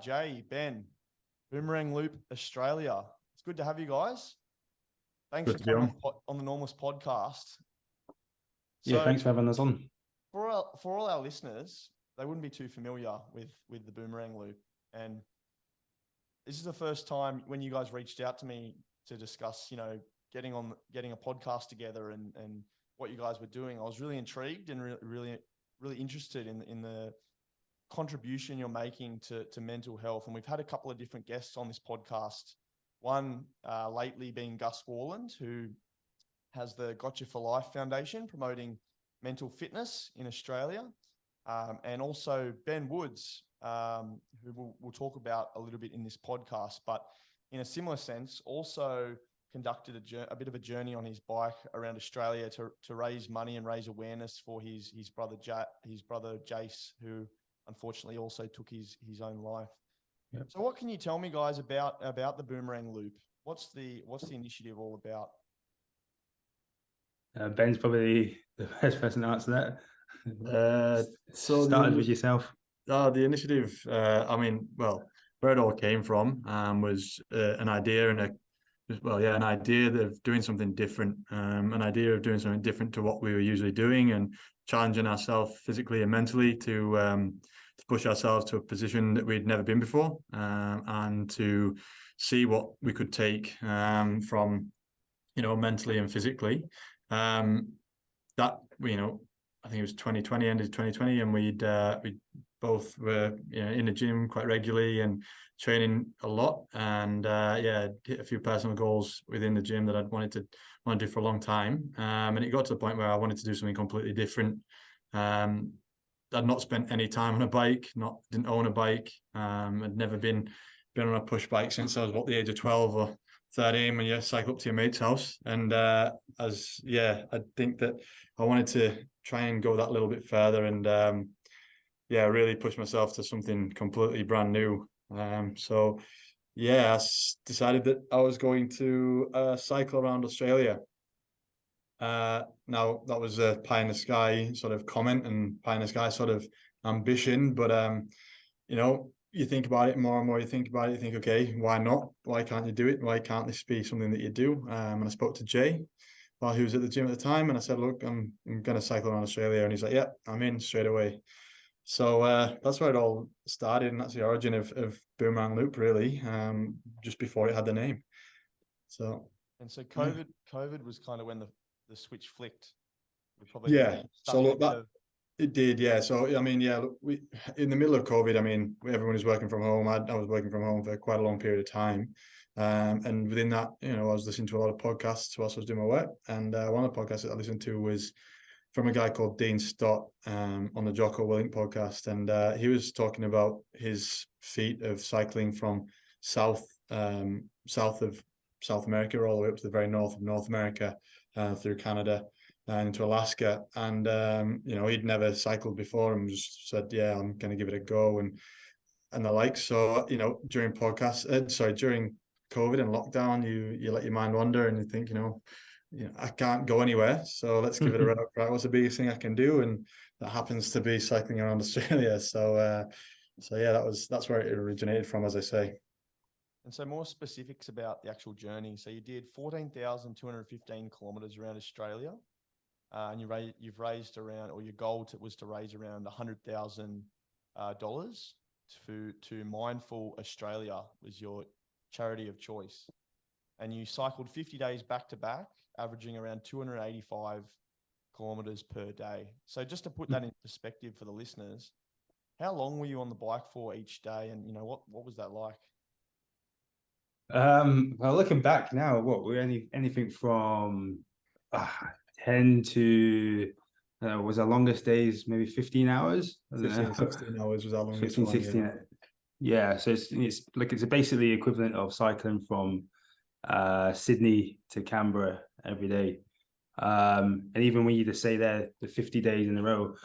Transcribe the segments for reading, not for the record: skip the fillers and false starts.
Jay, Ben, Boomerang Loop Australia. It's good to have you guys. Thanks Good for to be coming on. on the Normals podcast. Yeah, So thanks for having us on. for all our listeners, they wouldn't be too familiar with the Boomerang Loop. And this is the first time when you guys reached out to me to discuss, getting a podcast together and what you guys were doing. I was really intrigued and really interested in the contribution you're making to mental health. And we've had a couple of different guests on this podcast. One lately being Gus Warland, who has the Gotcha for Life Foundation promoting mental fitness in Australia. And also Ben Woods, who we'll talk about a little bit in this podcast, but in a similar sense, also conducted a bit of a journey on his bike around Australia to raise money and raise awareness for his brother Jace, who unfortunately also took his own life. Yep. So what can you tell me, guys, about the Boomerang Loop? What's the initiative all about? Ben's probably the best person to answer that. So started with yourself. The initiative, where it all came from was an idea an idea of doing something different, an idea of doing something different to what we were usually doing and challenging ourselves physically and mentally to push ourselves to a position that we'd never been before, and to see what we could take from, mentally and physically. I think it was 2020, ended 2020, and we both were in the gym quite regularly and training a lot, and hit a few personal goals within the gym that I'd wanted to do for a long time, and it got to the point where I wanted to do something completely different. I'd not spent any time on a bike, didn't own a bike. I'd never been on a push bike since I was the age of 12 or 13, when you cycle up to your mate's house. And I think that I wanted to try and go that little bit further and really push myself to something completely brand new. I decided that I was going to cycle around Australia. Now that was a pie in the sky sort of comment and pie in the sky sort of ambition, but you think about it more and more, you think, okay, why not? Why can't you do it? Why can't this be something that you do? And I spoke to Jay while he was at the gym at the time, and I said, look, I'm going to cycle around Australia. And he's like, yeah, I'm in straight away. So that's where it all started, and that's the origin of Boomerang Loop, really, just before it had the name. So COVID was kind of when the switch flicked. So look, it did, yeah. So we in the middle of COVID, everyone was working from home. I was working from home for quite a long period of time, and within that, I was listening to a lot of podcasts whilst I was doing my work. And one of the podcasts that I listened to was from a guy called Dean Stott, on the Jocko Willink podcast, and he was talking about his feat of cycling from south of South America all the way up to the very north of North America, through Canada and into Alaska. And he'd never cycled before and just said, yeah, I'm going to give it a go and the like. So during during COVID and lockdown, you let your mind wander and you think, I can't go anywhere, so let's give it a try. What's the biggest thing I can do? And that happens to be cycling around Australia. So that's where it originated from, as I say. And so more specifics about the actual journey. So you did 14,215 kilometers around Australia, and you've raised around, or your goal was to raise around $100,000 to Mindful Australia, was your charity of choice. And you cycled 50 days back to back, averaging around 285 kilometers per day. So just to put that in perspective for the listeners, how long were you on the bike for each day? And what was that like? Well, looking back now, we're anything from 10 to was our longest days maybe 15 hours. 16 hours was our longest 15, 16 one, yeah. So it's basically equivalent of cycling from Sydney to Canberra every day. And even when you just say there the 50 days in a row,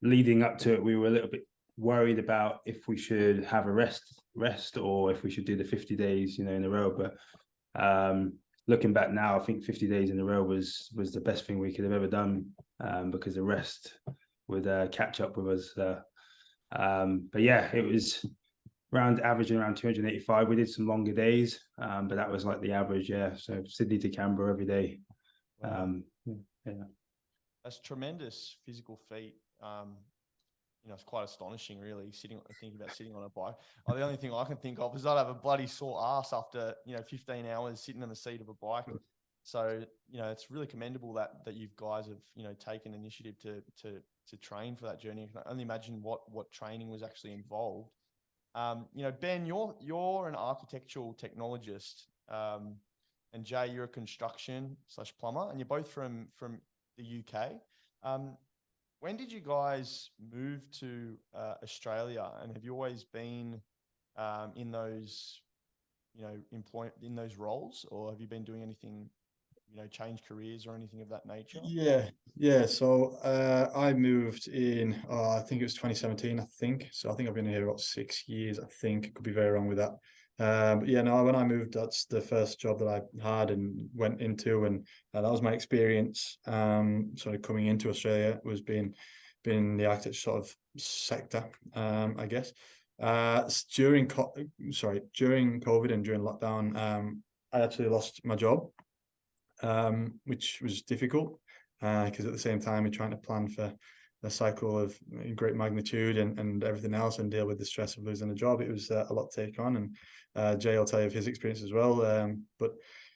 leading up to it, we were a little bit worried about if we should have a rest or if we should do the 50 days in a row. But looking back now, I think 50 days in a row was the best thing we could have ever done, because the rest would catch up with us. But yeah, it was averaging around 285. We did some longer days, but that was like the average. Yeah, so Sydney to Canberra every day. Wow. Yeah, That's tremendous physical feat. It's quite astonishing, really, thinking about sitting on a bike. The only thing I can think of is I'd have a bloody sore ass after, 15 hours sitting in the seat of a bike. So, it's really commendable that you guys have, taken initiative to train for that journey. I can only imagine what training was actually involved. Ben, you're an architectural technologist, and Jay, you're a construction/plumber, and you're both from the UK. When did you guys move to Australia, and have you always been in those, in those roles, or have you been doing anything, change careers or anything of that nature? Yeah. So I moved in, I think it was 2017, I think. So I think I've been here about 6 years, I think. Could be very wrong with that. But yeah, no, when I moved, that's the first job that I had and went into, and that was my experience. Sort of coming into Australia was being in the architecture sort of sector, I guess. During COVID and during lockdown, I actually lost my job, which was difficult because at the same time you're trying to plan for a cycle of great magnitude and everything else, and deal with the stress of losing a job. It was a lot to take on, and Jay will tell you of his experience as well. But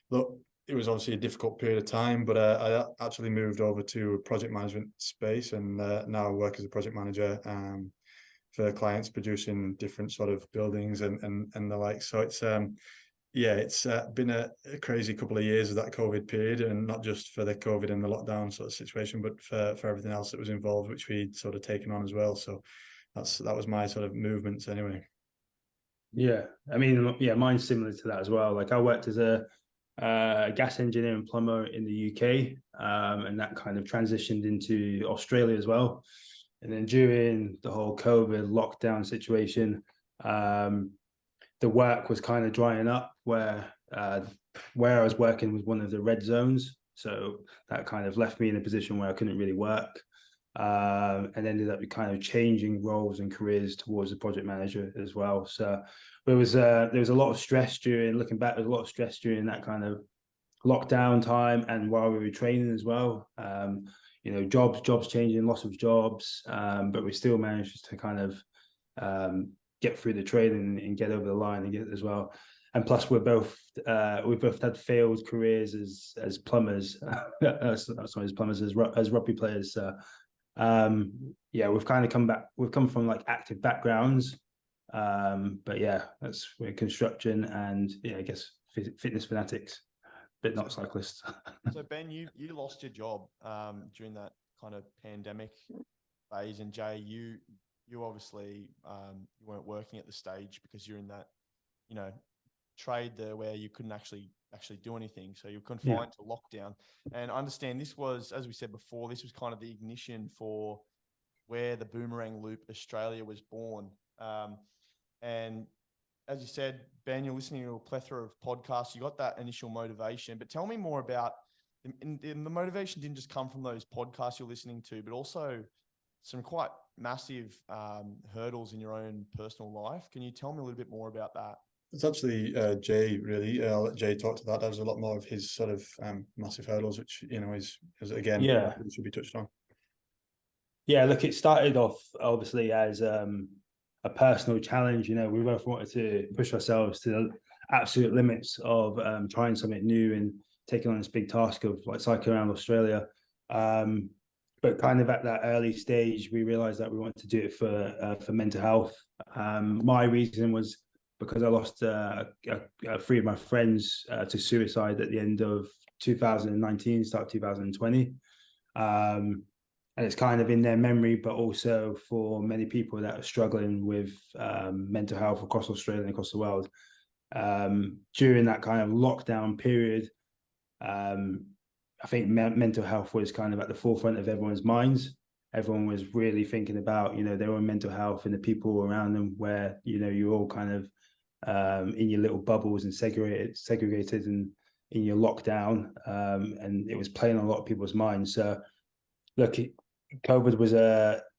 look, it was obviously a difficult period of time, but I actually moved over to a project management space, and now I work as a project manager for clients producing different sort of buildings and the like. So it's it's been a crazy couple of years of that COVID period, and not just for the COVID and the lockdown sort of situation, but for everything else that was involved, which we'd sort of taken on as well. So that was my sort of movements anyway. Yeah, I mean, yeah, mine's similar to that as well. Like I worked as a gas engineer and plumber in the UK, and that kind of transitioned into Australia as well. And then during the whole COVID lockdown situation, the work was kind of drying up where I was working was one of the red zones. So that kind of left me in a position where I couldn't really work, and ended up kind of changing roles and careers towards the project manager as well. So there was a lot of stress looking back, there was a lot of stress during that kind of lockdown time and while we were training as well. Jobs changing, loss of jobs, but we still managed to kind of get through the training and get over the line and get it as well. And plus, we both had failed careers as plumbers, as rugby players. So, we've kind of come back. We've come from like active backgrounds, but yeah, we're construction and I guess fitness fanatics, but not cyclists. So Ben, you lost your job during that kind of pandemic phase, and Jay, you obviously you weren't working at the stage because you're in that trade there where you couldn't actually do anything, so you're confined to lockdown. And I understand this was, as we said before, this was kind of the ignition for where the Boomerang Loop Australia was born. And as you said, Ben, you're listening to a plethora of podcasts. You got that initial motivation, but tell me more about the motivation. Didn't just come from those podcasts you're listening to, but also some quite massive hurdles in your own personal life. Can you tell me a little bit more about that? It's actually Jay, really. I'll let Jay talk to that. That was a lot more of his sort of massive hurdles, which is again, should be touched on. Yeah, look, it started off obviously as a personal challenge. We both wanted to push ourselves to the absolute limits of trying something new and taking on this big task of like cycling around Australia. But kind of at that early stage, we realized that we wanted to do it for mental health. My reason was because I lost 3 of my friends to suicide at the end of 2019, start 2020. And it's kind of in their memory, but also for many people that are struggling with mental health across Australia and across the world. During that kind of lockdown period, I think mental health was kind of at the forefront of everyone's minds. Everyone was really thinking about, their own mental health and the people around them, where, you're all kind of in your little bubbles and segregated and in your lockdown. And it was playing on a lot of people's minds. So look, COVID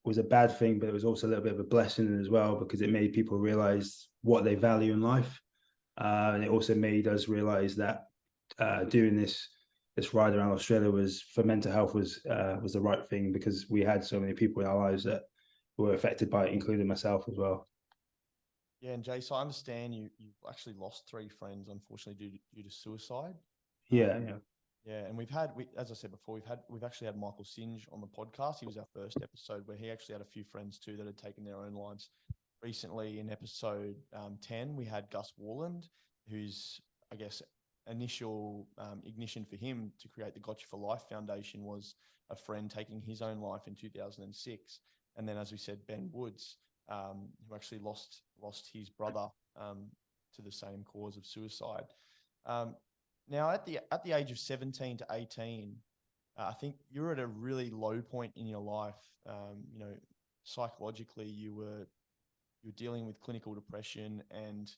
was a bad thing, but it was also a little bit of a blessing as well, because it made people realize what they value in life. And it also made us realize that doing this ride around Australia was, for mental health, was the right thing, because we had so many people in our lives that were affected by it, including myself as well. Yeah, and Jay, so I understand you actually lost 3 friends, unfortunately, due to suicide. Yeah. Yeah, and as I said before, we've actually had Michael Singe on the podcast. He was our first episode, where he actually had a few friends too that had taken their own lives. Recently, in episode 10, we had Gus Warland, whose, I guess, initial ignition for him to create the Gotcha for Life Foundation was a friend taking his own life in 2006. And then, as we said, Ben Woods, who actually lost his brother to the same cause of suicide. Now, at the age of 17 to 18, I think you're at a really low point in your life. Psychologically, you're dealing with clinical depression, and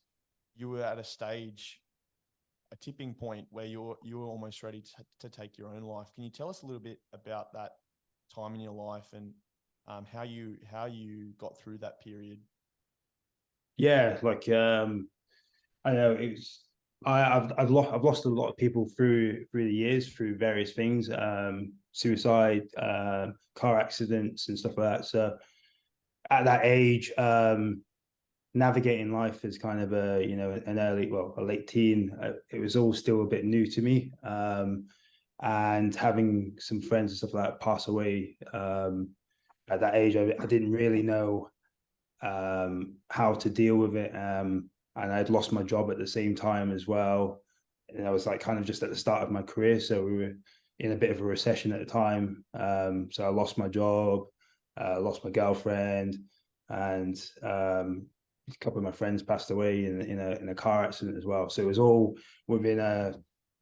you were at a tipping point where you were almost ready to take your own life. Can you tell us a little bit about that time in your life, and how you got through that period? Yeah, like I know I've lost a lot of people through the years, through various things, suicide, car accidents and stuff like that. So at that age, navigating life as kind of a late teen, it was all still a bit new to me. And having some friends and stuff like that pass away at that age, I didn't really know how to deal with it. And I'd lost my job at the same time as well. And I was like kind of just at the start of my career. So we were in a bit of a recession at the time. So I lost my job, lost my girlfriend, and a couple of my friends passed away in a car accident as well. So it was all within a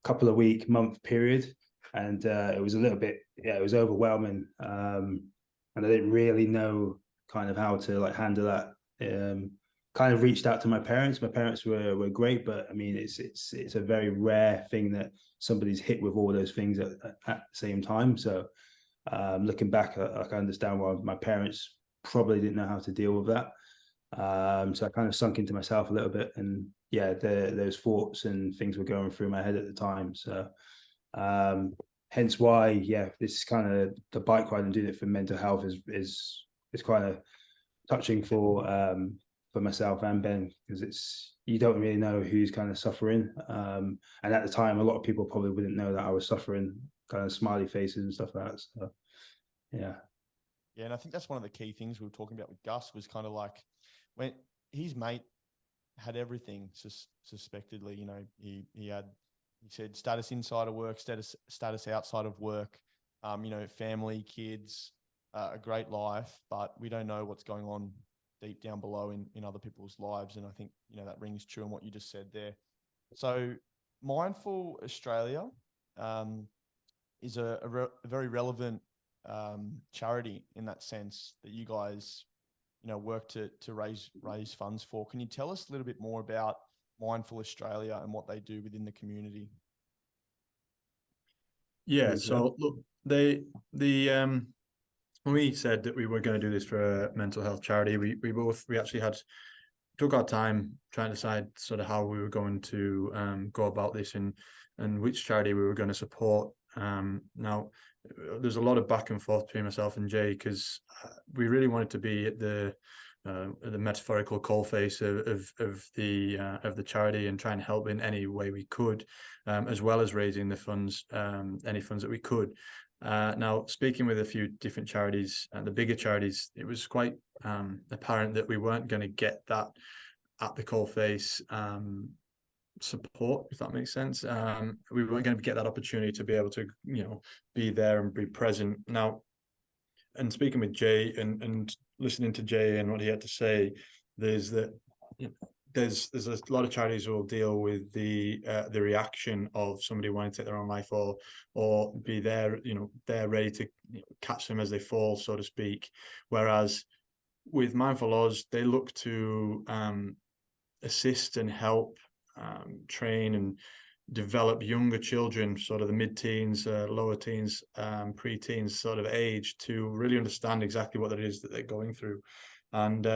couple of month period. And it was a little bit, it was overwhelming. And I didn't really know kind of how to handle that. Kind of reached out to my parents. My parents were great, but I mean, it's a very rare thing that somebody's hit with all those things at the same time. So looking back, I understand why my parents probably didn't know how to deal with that. So I kind of sunk into myself a little bit, and yeah, those thoughts and things were going through my head at the time. So hence why, yeah, this kind of the bike ride and doing it for mental health is quite a touching for myself and Ben, because you don't really know who's kind of suffering. And at the time, a lot of people probably wouldn't know that I was suffering, kind of smiley faces and stuff like that. So yeah. Yeah, and I think that's one of the key things we were talking about with Gus, was kind of like when his mate had everything suspectedly. He said status inside of work, status outside of work, family, kids, a great life, but we don't know what's going on deep down below in other people's lives. And I think, that rings true in what you just said there. So Mindful Australia is a very relevant charity in that sense, that you guys, work to raise funds for. Can you tell us a little bit more about Mindful Australia and what they do within the community? Yeah, so look, when we said that we were going to do this for a mental health charity, we actually took our time trying to decide sort of how we were going to go about this and which charity we were going to support. Now, there's a lot of back and forth between myself and Jay, because we really wanted to be at the metaphorical coalface of the charity and try and help in any way we could, as well as raising the funds, any funds that we could. Now, speaking with a few different charities and the bigger charities, it was quite apparent that we weren't going to get that at the coalface support, if that makes sense. We weren't going to get that opportunity to be able to, be there and be present. Now, and speaking with Jay and listening to Jay and what he had to say, there's a lot of charities who will deal with the reaction of somebody wanting to take their own life, or be there, they're ready to catch them as they fall, so to speak. Whereas with Mindful Oz, they look to assist and help, train develop younger children, sort of the mid-teens, lower teens, pre-teens sort of age, to really understand exactly what it is that they're going through, and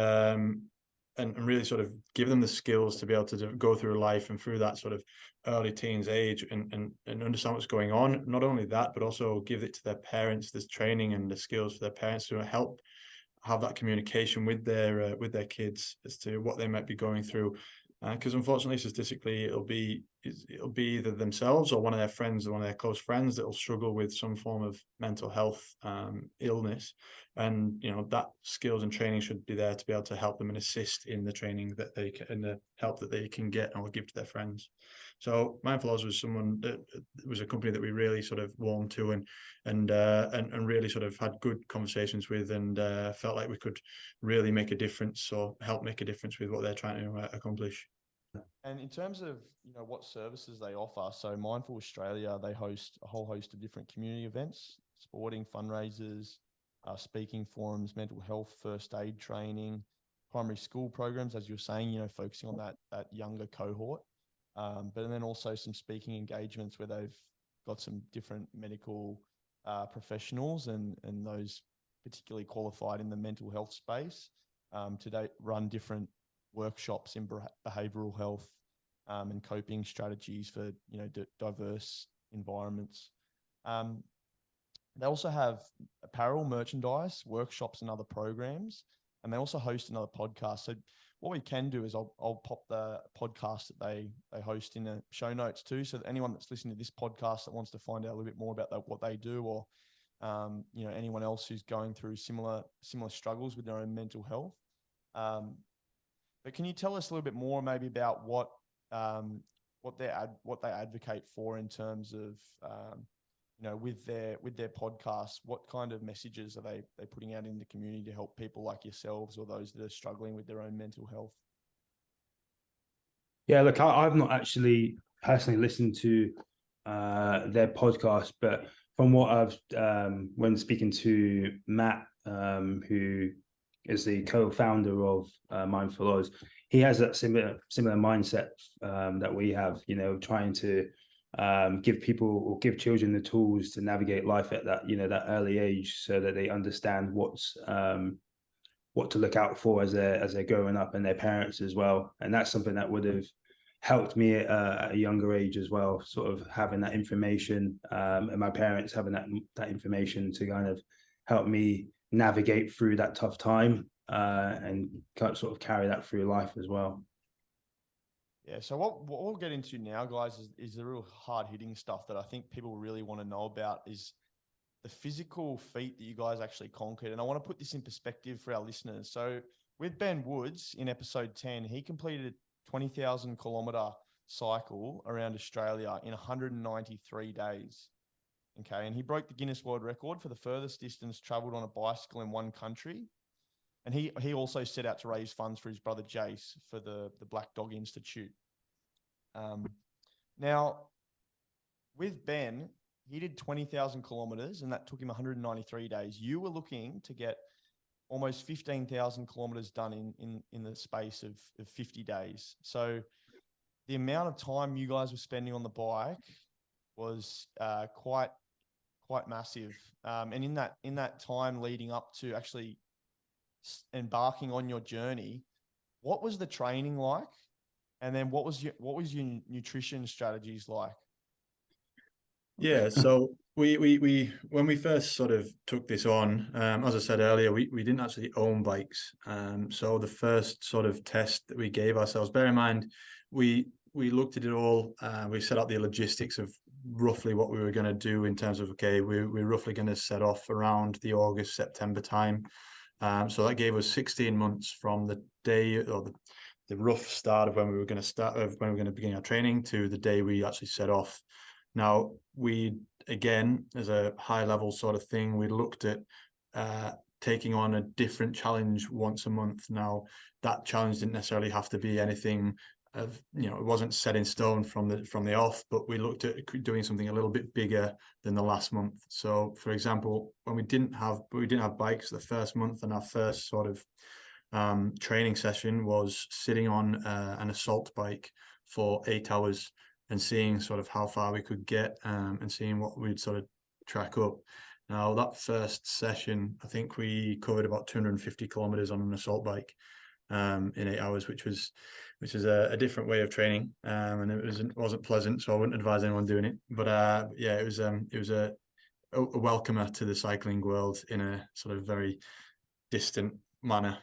really sort of give them the skills to be able to go through life and through that sort of early teens age, and understand what's going on. Not only that, but also give it to their parents, this training and the skills for their parents to help have that communication with their kids as to what they might be going through. Because unfortunately, statistically, it'll be either themselves or one of their friends or one of their close friends that will struggle with some form of mental health illness, and that skills and training should be there to be able to help them and assist in the training that they can, and the help that they can get or give to their friends. So Mindful Oz was someone that was a company that we really sort of warmed to, and really sort of had good conversations with, and felt like we could really make a difference or help make a difference with what they're trying to accomplish. And in terms of what services they offer, so Mindful Australia, they host a whole host of different community events, sporting fundraisers, speaking forums, mental health, first aid training, primary school programs, as you were saying, focusing on that younger cohort. But then also some speaking engagements where they've got some different medical professionals and those particularly qualified in the mental health space to run different workshops in behavioral health and coping strategies for diverse environments. They also have apparel, merchandise, workshops, and other programs, and they also host another podcast. So what we can do is I'll pop the podcast that they host in the show notes too, so that anyone that's listening to this podcast that wants to find out a little bit more about what they do, or anyone else who's going through similar struggles with their own mental health. But can you tell us a little bit more maybe about what they advocate for in terms of with their podcasts? What kind of messages are they putting out in the community to help people like yourselves or those that are struggling with their own mental health? Yeah, look, I've not actually personally listened to their podcast, but from what I've when speaking to Matt, who is the co-founder of Mindful Oz, he has that similar mindset that we have, trying to give people or give children the tools to navigate life at that that early age, so that they understand what to look out for as they're growing up, and their parents as well. And that's something that would have helped me at a younger age as well, sort of having that information, and my parents having that information to kind of help me navigate through that tough time, and sort of carry that through life as well. Yeah, so what we'll get into now, guys, is the real hard-hitting stuff that I think people really want to know about, is the physical feat that you guys actually conquered. And I want to put this in perspective for our listeners. So with Ben Woods in episode 10, he completed a 20,000 kilometer cycle around Australia in 193 days. Okay, and he broke the Guinness World Record for the furthest distance traveled on a bicycle in one country. And he also set out to raise funds for his brother Jace for the Black Dog Institute. Now, with Ben, he did 20,000 kilometers, and that took him 193 days. You were looking to get almost 15,000 kilometers done in the space of 50 days. So the amount of time you guys were spending on the bike was quite massive. And in that time leading up to actually embarking on your journey, what was the training like? And then what was your nutrition strategies like? Yeah, so we when we first sort of took this on, as I said earlier, we didn't actually own bikes. So the first sort of test that we gave ourselves, bear in mind, we looked at it all. We set out the logistics of roughly what we were going to do in terms of, okay, we're roughly going to set off around the August, September time. So that gave us 16 months from the day, or the rough start of when we were going to begin our training, to the day we actually set off. Now, we, again, as a high level sort of thing, we looked at taking on a different challenge once a month. Now, that challenge didn't necessarily have to be anything of, it wasn't set in stone from the off, but we looked at doing something a little bit bigger than the last month. So, for example, when we didn't have bikes the first month, and our first sort of training session was sitting on an assault bike for 8 hours. and seeing sort of how far we could get, and seeing what we'd sort of track up. Now, that first session, I think we covered about 250 kilometers on an assault bike in 8 hours, which is a different way of training, and it wasn't pleasant, so I wouldn't advise anyone doing it. But yeah, it was a welcomer to the cycling world in a sort of very distant manner.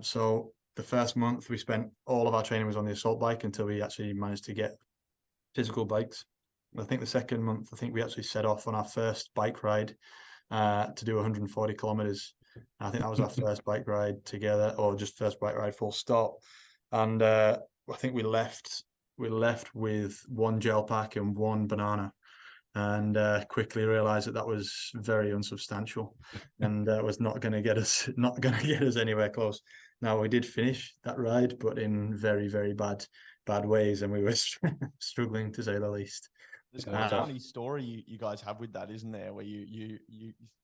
So the first month we spent, all of our training was on the assault bike until we actually managed to get physical bikes. I think the second month, I think we actually set off on our first bike ride to do 140 kilometers. I think that was our first bike ride together, or just first bike ride full stop. And I think we left with one gel pack and one banana, and quickly realized that was very unsubstantial and was not going to get us anywhere close. Now, we did finish that ride, but in very, very bad ways, and we were struggling, to say the least. There's a funny story you guys have with that, isn't there? Where you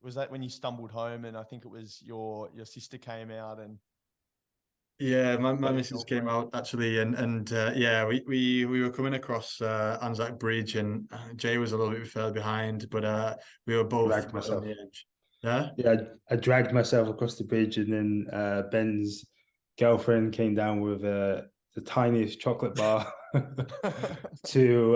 was that when you stumbled home, and I think it was your sister came out and. Yeah, my missus came out actually, and yeah, we were coming across Anzac Bridge, and Jay was a little bit further behind, but we were both on the edge. Yeah, I dragged myself across the bridge, and then Ben's girlfriend came down with the tiniest chocolate bar to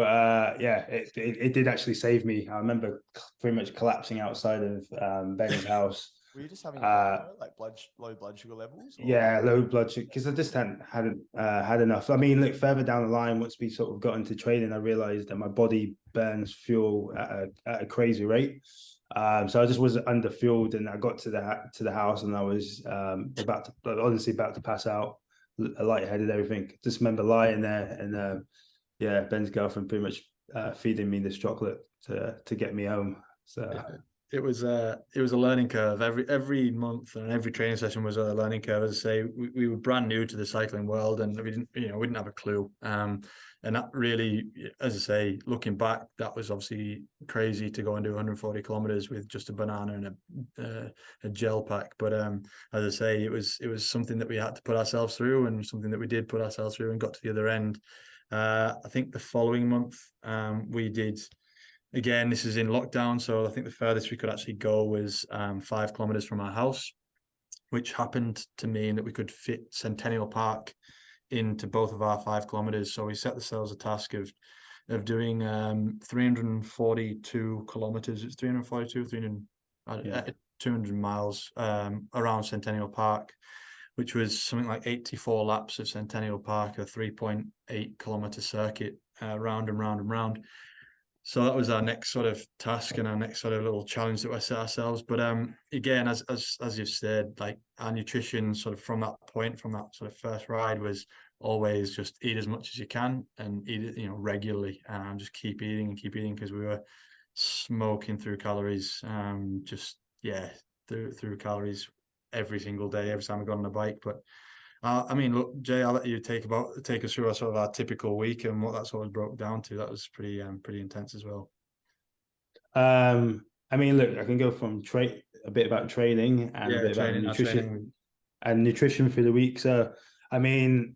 yeah, it did actually save me. I remember pretty much collapsing outside of Ben's house. Were you just having like low blood sugar levels? Or? Yeah, low blood sugar, because I just hadn't had enough. I mean, look, further down the line, once we sort of got into training, I realized that my body burns fuel at a crazy rate. So I just was underfueled, and I got to the house, and I was about to pass out, lightheaded, everything. Just remember lying there, and yeah, Ben's girlfriend pretty much feeding me this chocolate to get me home. So. It was a learning curve. Every month and every training session was a learning curve. As I say, we were brand new to the cycling world, and we didn't have a clue. And that really, as I say, looking back, that was obviously crazy to go and do 140 kilometers with just a banana and a gel pack. But as I say, it was something that we had to put ourselves through, and something that we did put ourselves through, and got to the other end. I think the following month we did. Again, this is in lockdown, so I think the furthest we could actually go was 5 kilometers from our house, which happened to mean that we could fit Centennial Park into both of our 5 kilometers. So we set ourselves a task of doing 342 kilometers. It's 200 miles around Centennial Park, which was something like 84 laps of Centennial Park, a 3.8 kilometer circuit, round and round and round. So that was our next sort of task and our next sort of little challenge that we set ourselves. But again, as you've said, like, our nutrition sort of from that point, from that sort of first ride, was always just eat as much as you can, and eat it, regularly, and just keep eating, because we were smoking through calories, through calories every single day, every time I got on a bike. But I mean, look, Jay, I'll let you take us through our typical week and what that sort of broke down to. That was pretty intense as well. I mean, look, I can go from a bit about training and a bit about nutrition and nutrition for the week. So, I mean,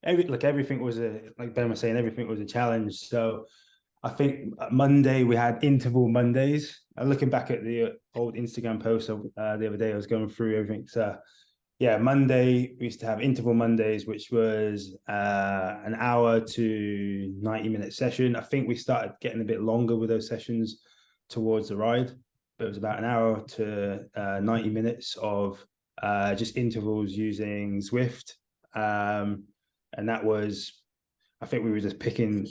everything was like Ben was saying, everything was a challenge. So, I think Monday we had interval Mondays. Looking back at the old Instagram post the other day, I was going through everything. So. Yeah, Monday, we used to have interval Mondays, which was an hour to 90-minute session. I think we started getting a bit longer with those sessions towards the ride, but it was about an hour to 90 minutes of just intervals using Zwift. And that was, I think we were just picking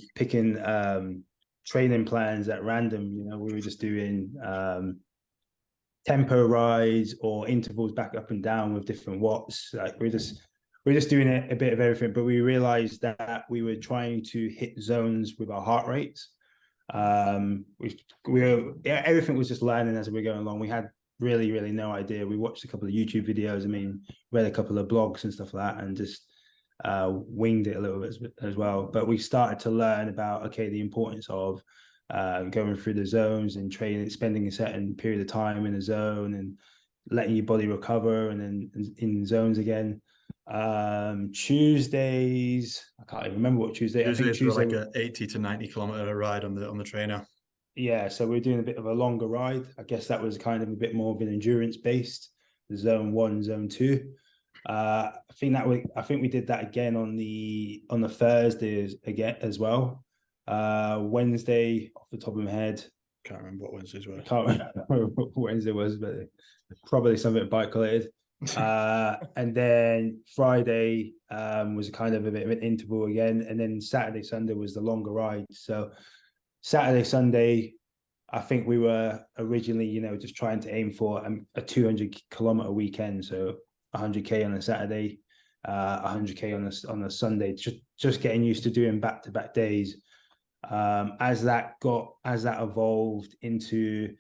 training plans at random. We were just doing tempo rides or intervals back up and down with different watts. Like we're just doing a bit of everything, but we realized that we were trying to hit zones with our heart rates. Everything was just learning as we were going along. We had really no idea. We watched a couple of YouTube videos. I mean, read a couple of blogs and stuff like that, and just winged it a little bit as well. But we started to learn about the importance of going through the zones and training, spending a certain period of time in a zone and letting your body recover, and then in zones again. Tuesdays, I can't even remember what Tuesday. I think Tuesdays were Tuesday, like a 80 to 90 kilometer ride on the trainer. yeah. So we're doing a bit of a longer ride. I guess that was kind of a bit more of an endurance based, zone 1, zone 2. I think we did that again on the Thursdays again as well. Wednesday, off the top of my head, Can't remember what Wednesdays were. I can't remember what Wednesday was, but probably something bike related. And then Friday was kind of a bit of an interval again, and then Saturday, Sunday was the longer ride. So Saturday, Sunday, I think we were originally, just trying to aim for a 200-kilometer weekend, so 100K on a Saturday, 100K on a Sunday. Just getting used to doing back-to-back days. As that evolved into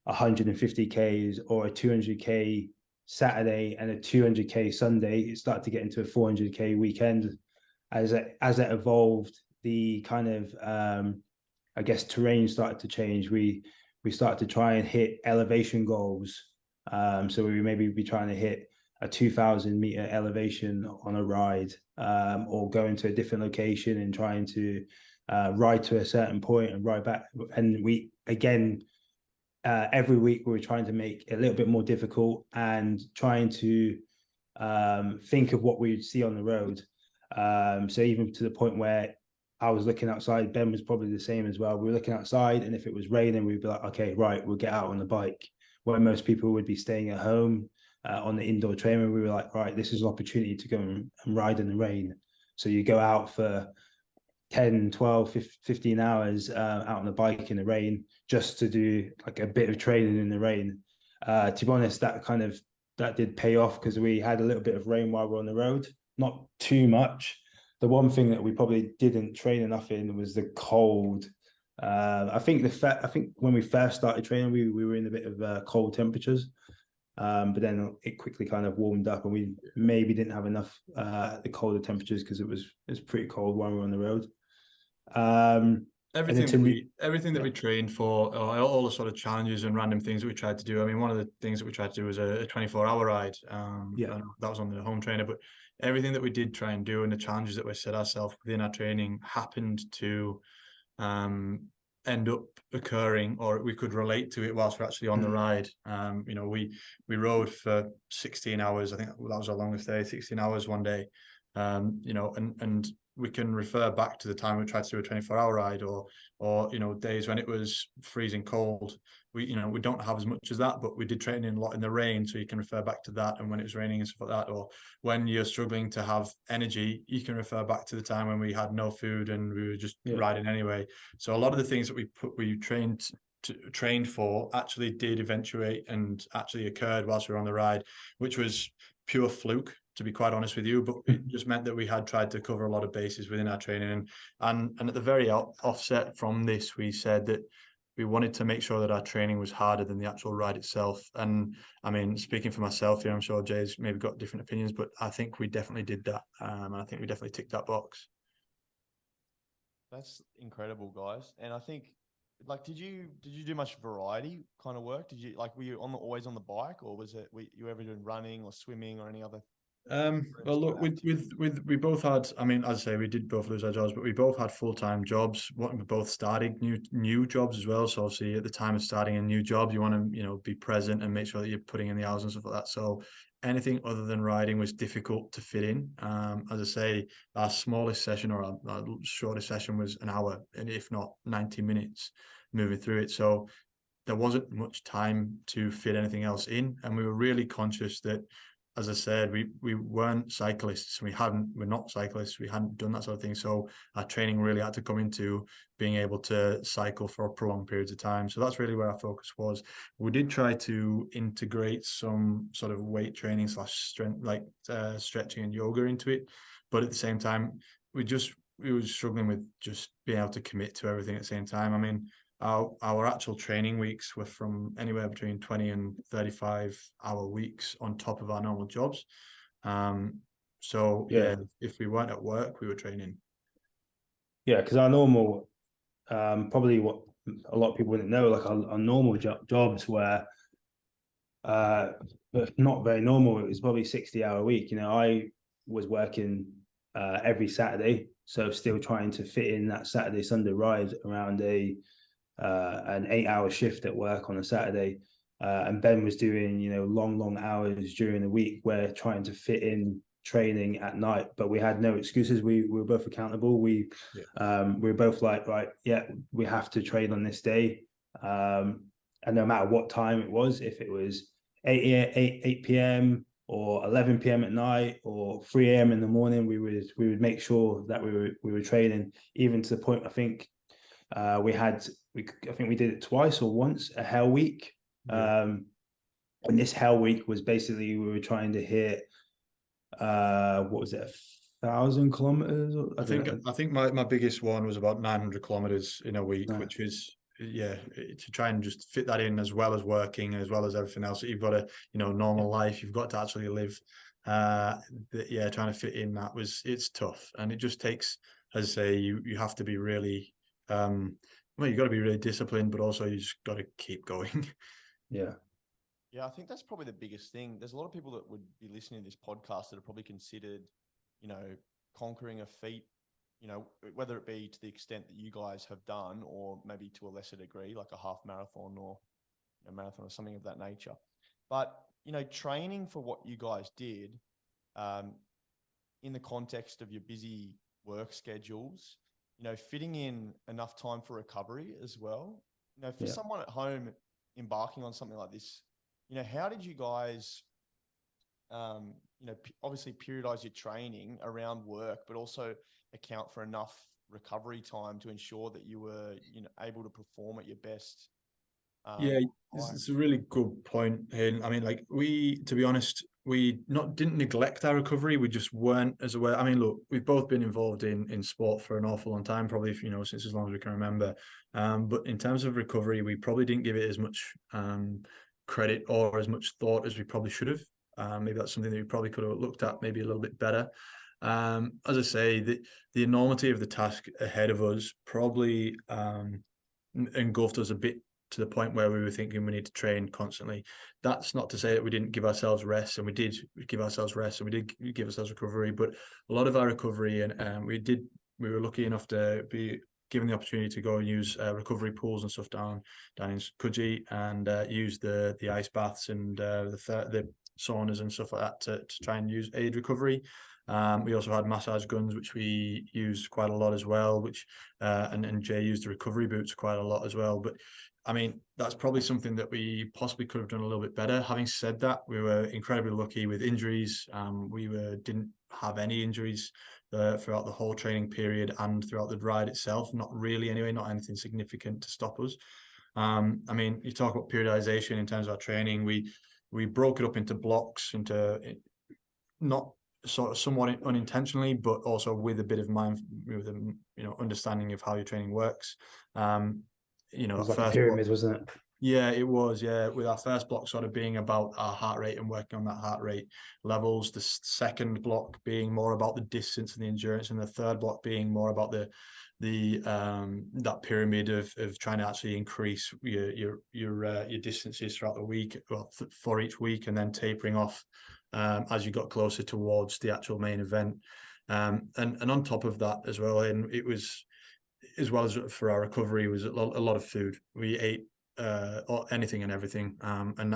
150Ks or a 200K Saturday and a 200K Sunday, it started to get into a 400K weekend. As it evolved, the kind of I guess terrain started to change. We started to try and hit elevation goals. So we maybe be trying to hit a 2,000-meter elevation on a ride, or go into a different location and trying to ride to a certain point and ride back. And we again, every week we were trying to make it a little bit more difficult and trying to think of what we would see on the road. So even to the point where I was looking outside, Ben was probably the same as well. We were looking outside, and if it was raining, we'd be like, okay, right, we'll get out on the bike. Where most people would be staying at home on the indoor trainer, we were like, right, this is an opportunity to go and ride in the rain. So you go out for 10, 12, 15 hours out on the bike in the rain just to do like a bit of training in the rain. To be honest, that did pay off because we had a little bit of rain while we were on the road, not too much. The one thing that we probably didn't train enough in was the cold. I think when we first started training, we were in a bit of cold temperatures, but then it quickly kind of warmed up, and we maybe didn't have enough the colder temperatures because it was pretty cold while we were on the road. Everything that we trained for, all the sort of challenges and random things that we tried to do. I mean, one of the things that we tried to do was a 24-hour ride. Yeah, that was on the home trainer, but everything that we did try and do and the challenges that we set ourselves within our training happened to end up occurring, or we could relate to it whilst we're actually on the ride. We rode for 16 hours. I think that was our longest day, 16 hours one day. And we can refer back to the time we tried to do a 24-hour ride, or days when it was freezing cold. We don't have as much as that, but we did train in a lot in the rain, so you can refer back to that. And when it was raining and stuff like that, or when you're struggling to have energy, you can refer back to the time when we had no food and we were just riding anyway. So a lot of the things that we trained for actually did eventuate and actually occurred whilst we were on the ride, which was pure fluke, to be quite honest with you, but it just meant that we had tried to cover a lot of bases within our training. And at the very offset from this, we said that we wanted to make sure that our training was harder than the actual ride itself. And I mean, speaking for myself here, I'm sure Jay's maybe got different opinions, but I think we definitely did that. And I think we definitely ticked that box. That's incredible, guys. And I think, like, did you do much variety kind of work? Were you always on the bike, or was it, you ever doing running or swimming or any other? Well, look, we both had, I mean, as I say, we did both lose our jobs, but we both had full-time jobs. We both started new jobs as well. So obviously at the time of starting a new job, you want to, be present and make sure that you're putting in the hours and stuff like that. So anything other than riding was difficult to fit in. As I say, our smallest session or our shortest session was an hour, and if not 90 minutes moving through it. So there wasn't much time to fit anything else in. And we were really conscious that, as I said, we weren't cyclists. We're not cyclists. We hadn't done that sort of thing. So our training really had to come into being able to cycle for prolonged periods of time. So that's really where our focus was. We did try to integrate some sort of weight training / strength, like stretching and yoga into it. But at the same time, we were struggling with just being able to commit to everything at the same time. I mean, our actual training weeks were from anywhere between 20 and 35-hour weeks on top of our normal jobs. So if we weren't at work, we were training. Yeah, because our normal, probably what a lot of people wouldn't know, like our normal jobs were not very normal. It was probably 60-hour week. was working every Saturday, so still trying to fit in that Saturday Sunday ride around an 8-hour shift at work on a Saturday. And Ben was doing, long hours during the week, where trying to fit in training at night. But we had no excuses. We were both accountable. We were both like, right, yeah, we have to train on this day. And no matter what time it was, if it was 8 p.m. or 11 p.m. at night or 3 a.m. in the morning, we would make sure that we were training, even to the point, I think we did it twice or once, a hell week. And this hell week was basically, we were trying to hit what was it, 1,000 kilometers? I think my biggest one was about 900 kilometers in a week, which is to try and just fit that in, as well as working, as well as everything else that you've got to, normal life, you've got to actually live. Trying to fit in that it's tough, and it just takes, as I say, you have to be really you've got to be really disciplined, but also you just got to keep going. I think that's probably the biggest thing. There's a lot of people that would be listening to this podcast that have probably considered, conquering a feat, whether it be to the extent that you guys have done, or maybe to a lesser degree, like a half marathon or a marathon or something of that nature. But, training for what you guys did, in the context of your busy work schedules, fitting in enough time for recovery as well. For someone at home embarking on something like this, how did you guys, obviously periodize your training around work, but also account for enough recovery time to ensure that you were, able to perform at your best? It's a really good point, Hayden. I mean, to be honest, we didn't neglect our recovery. We just weren't as aware. I mean, look, we've both been involved in sport for an awful long time, probably, since as long as we can remember. But in terms of recovery, we probably didn't give it as much credit or as much thought as we probably should have. Maybe that's something that we probably could have looked at maybe a little bit better. As I say, the enormity of the task ahead of us probably engulfed us a bit, to the point where we were thinking we need to train constantly. That's not to say that we didn't give ourselves rest, and we did give ourselves rest, and we did give ourselves recovery. But a lot of our recovery, and we were lucky enough to be given the opportunity to go and use recovery pools and stuff down in Coogee, and use the ice baths and the saunas and stuff like that to try and aid recovery. We also had massage guns, which we used quite a lot as well, which and Jay used the recovery boots quite a lot as well. But I mean, that's probably something that we possibly could have done a little bit better. Having said that, we were incredibly lucky with injuries. We didn't have any injuries throughout the whole training period and throughout the ride itself. Not really, anyway. Not anything significant to stop us. I mean, you talk about periodization in terms of our training. We broke it up into blocks, into not sort of somewhat unintentionally, but also with a bit of understanding of how your training works. It was like a pyramid, wasn't it? Yeah, it was. Yeah, with our first block sort of being about our heart rate and working on that heart rate levels. The second block being more about the distance and the endurance, and the third block being more about that pyramid of trying to actually increase your distances throughout the week, for each week, and then tapering off as you got closer towards the actual main event. And on top of that as well, and it was, as well as for our recovery, was a lot of food. We ate anything and everything, and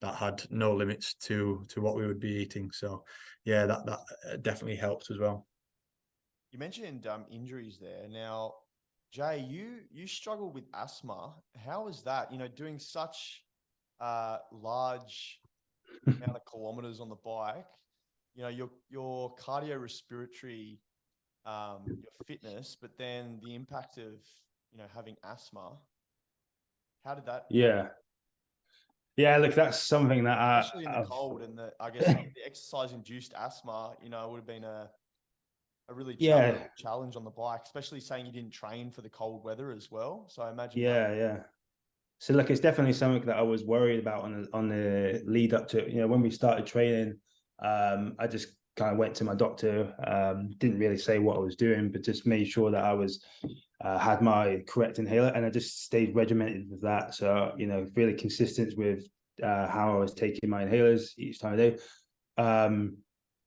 that had no limits to what we would be eating. So yeah, that definitely helped as well. You mentioned injuries there. Now, Jay, you struggled with asthma. How is that? Doing such large amount of kilometers on the bike, your cardiorespiratory, your fitness, but then the impact of, having asthma. How did that? Yeah, look, that's something that especially in the cold, and I guess the exercise-induced asthma, would have been a really challenge on the bike, especially saying you didn't train for the cold weather as well. So I imagine. So look, it's definitely something that I was worried about on the lead up to it. When we started training, I just kind of went to my doctor, didn't really say what I was doing, but just made sure that I was had my correct inhaler, and I just stayed regimented with that. So, really consistent with how I was taking my inhalers each time of day.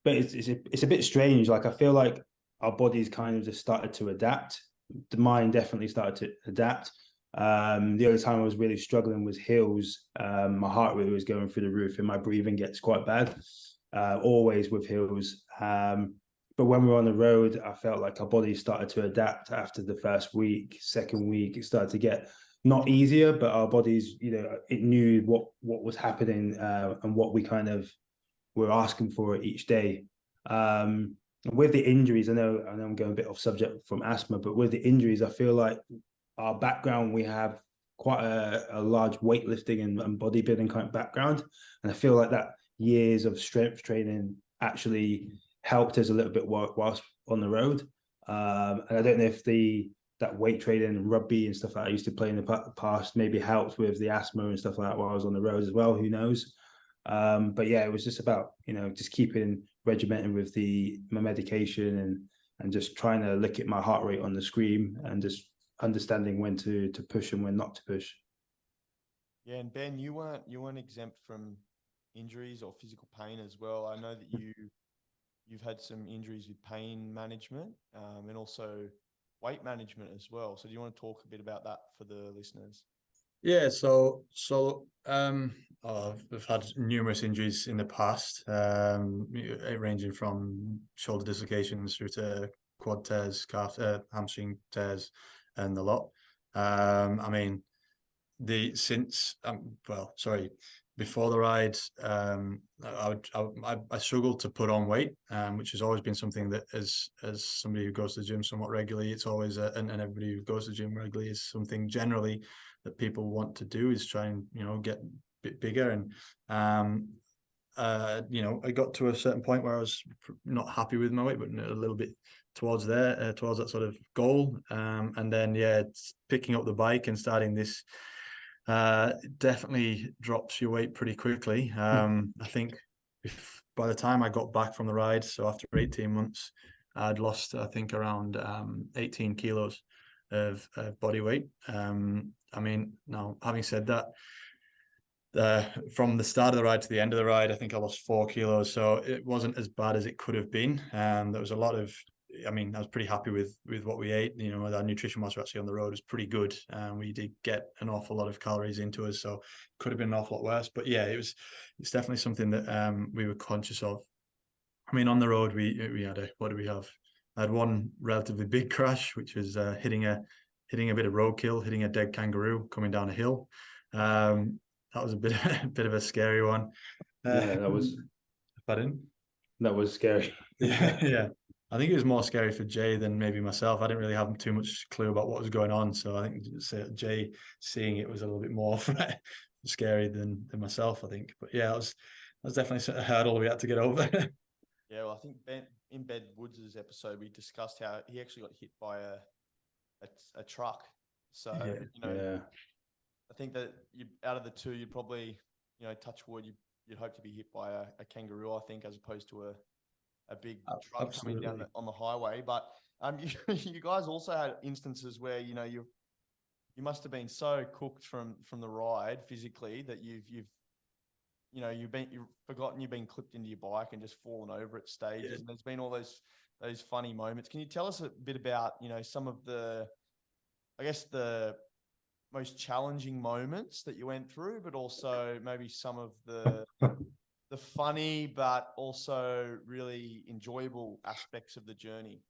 but it's a bit strange. Like I feel like our bodies kind of just started to adapt. The mind definitely started to adapt. The only time I was really struggling was hills. My heart rate was going through the roof, and my breathing gets quite bad. Always with hills. But when we were on the road, I felt like our bodies started to adapt after the first week, second week. It started to get not easier, but our bodies, it knew what was happening and what we kind of were asking for each day. With the injuries, I know I'm going a bit off subject from asthma, but with the injuries, I feel like our background, we have quite a large weightlifting and bodybuilding kind of background. And I feel like that years of strength training actually helped us a little bit whilst on the road. And I don't know if that weight training and rugby and stuff that I used to play in the past maybe helped with the asthma and stuff like that while I was on the road as well. Who knows? But yeah, it was just about, just keeping regimented with my medication and just trying to look at my heart rate on the screen and just understanding when to push and when not to push. Yeah, and Ben, you weren't exempt from injuries or physical pain as well. I know that you've had some injuries with pain management and also weight management as well. So do you want to talk a bit about that for the listeners? Yeah, I've had numerous injuries in the past, ranging from shoulder dislocations through to quad tears, calf, hamstring tears, and the lot. I mean, before the ride, I struggled to put on weight, which has always been something that as somebody who goes to the gym somewhat regularly, it's always and everybody who goes to the gym regularly is something generally that people want to do, is try and get a bit bigger. And I got to a certain point where I was not happy with my weight, but a little bit towards that sort of goal. And then it's picking up the bike and starting this definitely drops your weight pretty quickly. I think by the time I got back from the ride, so after 18 months, I'd lost, I think, around 18 kilos of body weight. I mean, now having said that, from the start of the ride to the end of the ride, I think I lost 4 kilos. So it wasn't as bad as it could have been. There was a lot of, I was pretty happy with what we ate. Our nutrition whilst we're actually on the road was pretty good. We did get an awful lot of calories into us, so it could have been an awful lot worse. But yeah, it's definitely something that we were conscious of. I mean, on the road, we had what do we have? I had one relatively big crash, which was hitting a bit of roadkill, hitting a dead kangaroo coming down a hill. That was a bit of a scary one. Yeah, that was. Pardon? That was scary. Yeah. I think it was more scary for Jay than maybe myself. I didn't really have too much clue about what was going on, so I think Jay seeing it was a little bit more scary than myself, I think. But yeah, it was definitely a hurdle we had to get over. Yeah, well, I think in Ben Woods' episode, we discussed how he actually got hit by a truck. So yeah. I think that out of the two, you'd probably, touch wood, you'd hope to be hit by a kangaroo, I think, as opposed to a big truck coming down on the highway. But you guys also had instances where you must have been so cooked from the ride physically that you've forgotten you've been clipped into your bike and just fallen over at stages. Yeah. And there's been all those funny moments. Can you tell us a bit about some of the, I guess, the most challenging moments that you went through, but also maybe some of the funny but also really enjoyable aspects of the journey?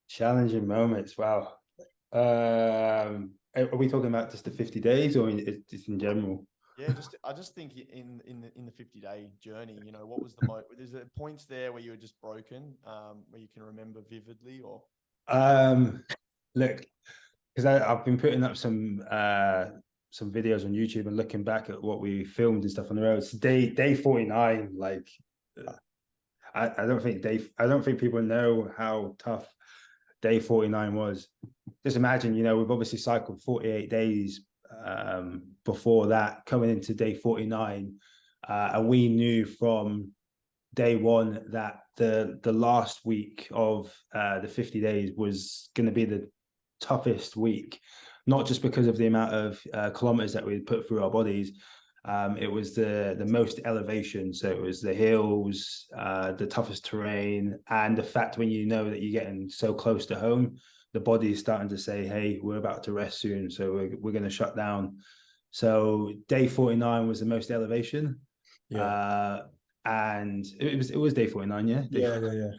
Challenging moments. Wow. Are we talking about just the 50 days or just in general? Yeah, I just think in the 50-day journey, what was the is there points there where you were just broken, where you can remember vividly, or? Look, because I've been putting up some videos on YouTube and looking back at what we filmed and stuff on the road. So day 49, like I don't think people know how tough day 49 was. Just imagine, we've obviously cycled 48 days before that, coming into day 49, and we knew from day one that the last week of the 50 days was going to be the toughest week, not just because of the amount of kilometers that we'd put through our bodies, It was the most elevation, so it was the hills, the toughest terrain, and the fact when you know that you're getting so close to home, the body is starting to say, "Hey, we're about to rest soon, so we're going to shut down." So day 49 was the most elevation, and it was day 49, yeah, Yeah.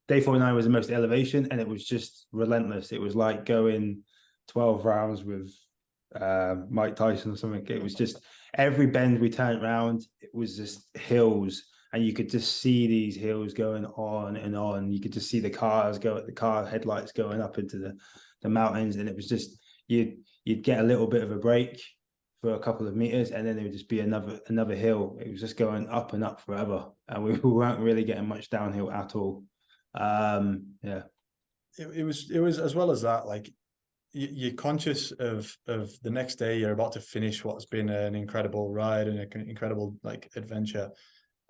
Day 49 was the most elevation, and it was just relentless. It was like going 12 rounds with Mike Tyson or something. It was just every bend we turned around, it was just hills, and you could just see these hills going on and on. You could just see the car headlights going up into the mountains, and it was just you'd get a little bit of a break for a couple of meters, and then it would just be another hill. It was just going up and up forever, and we weren't really getting much downhill at all. Yeah, it was as well as that, like you're conscious of the next day. You're about to finish what's been an incredible ride and an incredible like adventure,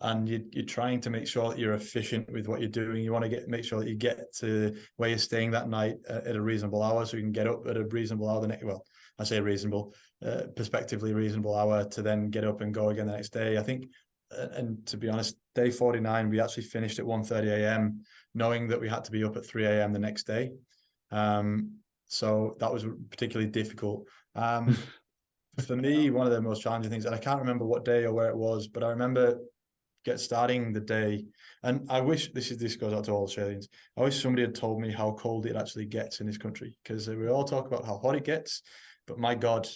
and you're trying to make sure that you're efficient with what you're doing. You want to make sure that you get to where you're staying that night at a reasonable hour, so you can get up at a reasonable hour the next. Well, I say reasonable, prospectively reasonable hour to then get up and go again the next day. I think, and to be honest, day 49 we actually finished at 1:30 a.m. knowing that we had to be up at 3 a.m. the next day. So that was particularly difficult. For me, one of the most challenging things, and I can't remember what day or where it was, but I remember starting the day, and I wish this goes out to all Australians. I wish somebody had told me how cold it actually gets in this country, because we all talk about how hot it gets, but my God,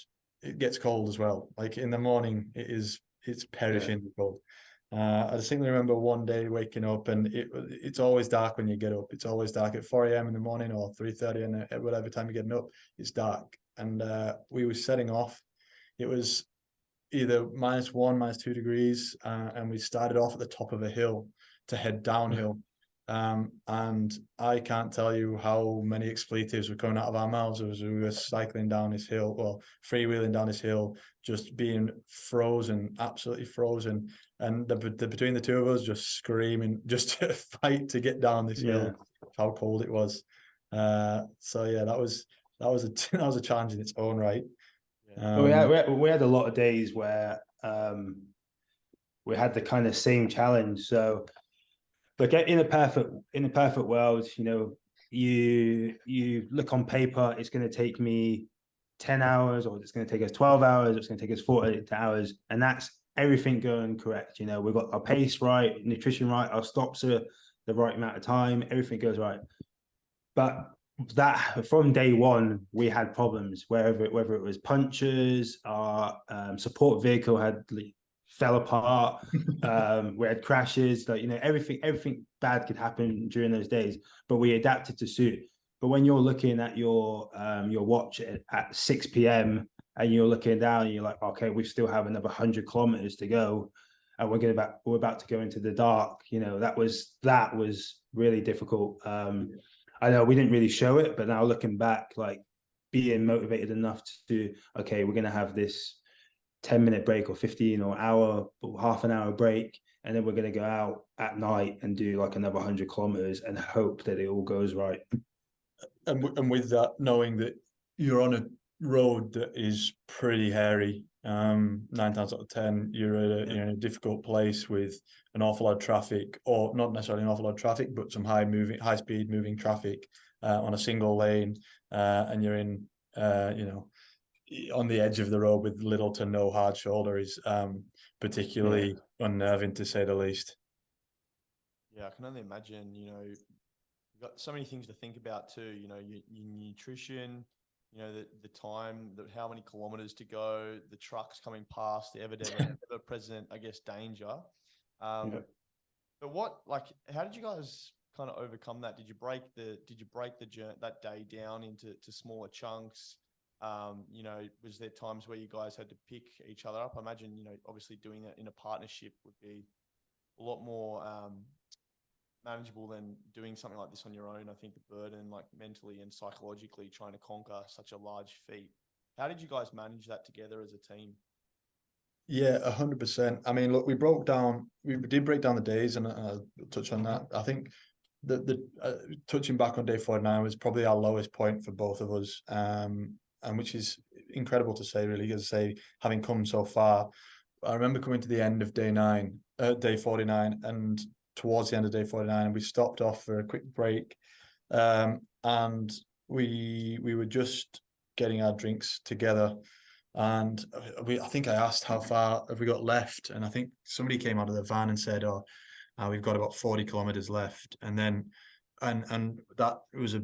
it gets cold as well. Like in the morning, it's perishing cold. I distinctly remember one day waking up, and it's always dark when you get up. It's always dark at 4 a.m. in the morning or 3:30, and at whatever time you're getting up, it's dark. And we were setting off. It was either -1, -2 degrees, and we started off at the top of a hill to head downhill. And I can't tell you how many expletives were coming out of our mouths as we were cycling down this hill, or freewheeling down this hill, just being frozen, absolutely frozen. And between the two of us, just screaming, just to fight to get down this hill, how cold it was. So yeah, that was a challenge in its own right. We had a lot of days where we had the kind of same challenge. So, like in a perfect world, you know, you look on paper, it's going to take me 10 hours, or it's going to take us 12 hours, it's going to take us 48 hours, and that's everything going correct. You know, we've got our pace right, nutrition right, our stops are the right amount of time, everything goes right. But that from day one, we had problems, whether it was punctures, our support vehicle had fell apart, we had crashes, like, you know, everything bad could happen during those days, but we adapted to suit. But when you're looking at your watch at 6 p.m. and you're looking down and you're like, okay, we still have another 100 kilometers to go, and we're about to go into the dark, you know, that was really difficult. I know we didn't really show it, but now looking back, like being motivated enough to, okay, we're going to have this 10-minute break or 15 or hour or half an hour break, and then we're going to go out at night and do like another 100 kilometers and hope that it all goes right. And with that, knowing that you're on a road that is pretty hairy, 9 times out of 10, you're in a difficult place with an awful lot of traffic, or not necessarily an awful lot of traffic, but some high speed moving traffic on a single lane, and you're in, you know, on the edge of the road with little to no hard shoulder is particularly unnerving, to say the least. Yeah, I can only imagine. You know, you've got so many things to think about too. You know, your nutrition, you know, the time, how many kilometers to go, the trucks coming past, the ever present, I guess, danger. But how did you guys kind of overcome that? Did you break the journey that day down into smaller chunks? You know, was there times where you guys had to pick each other up? I imagine, you know, obviously doing that in a partnership would be a lot more manageable than doing something like this on your own. I think the burden, like mentally and psychologically, trying to conquer such a large feat. How did you guys manage that together as a team? Yeah, 100%. I mean, look, we did break down the days, and I'll touch on that. I think the touching back on day 49 was probably our lowest point for both of us, and which is incredible to say, really, as I say, having come so far. I remember coming to the end of day 49, and towards the end of day 49, and we stopped off for a quick break, and we were just getting our drinks together, and I think I asked how far have we got left, and I think somebody came out of the van and said, "Oh, we've got about 40 kilometers left," and then and that was a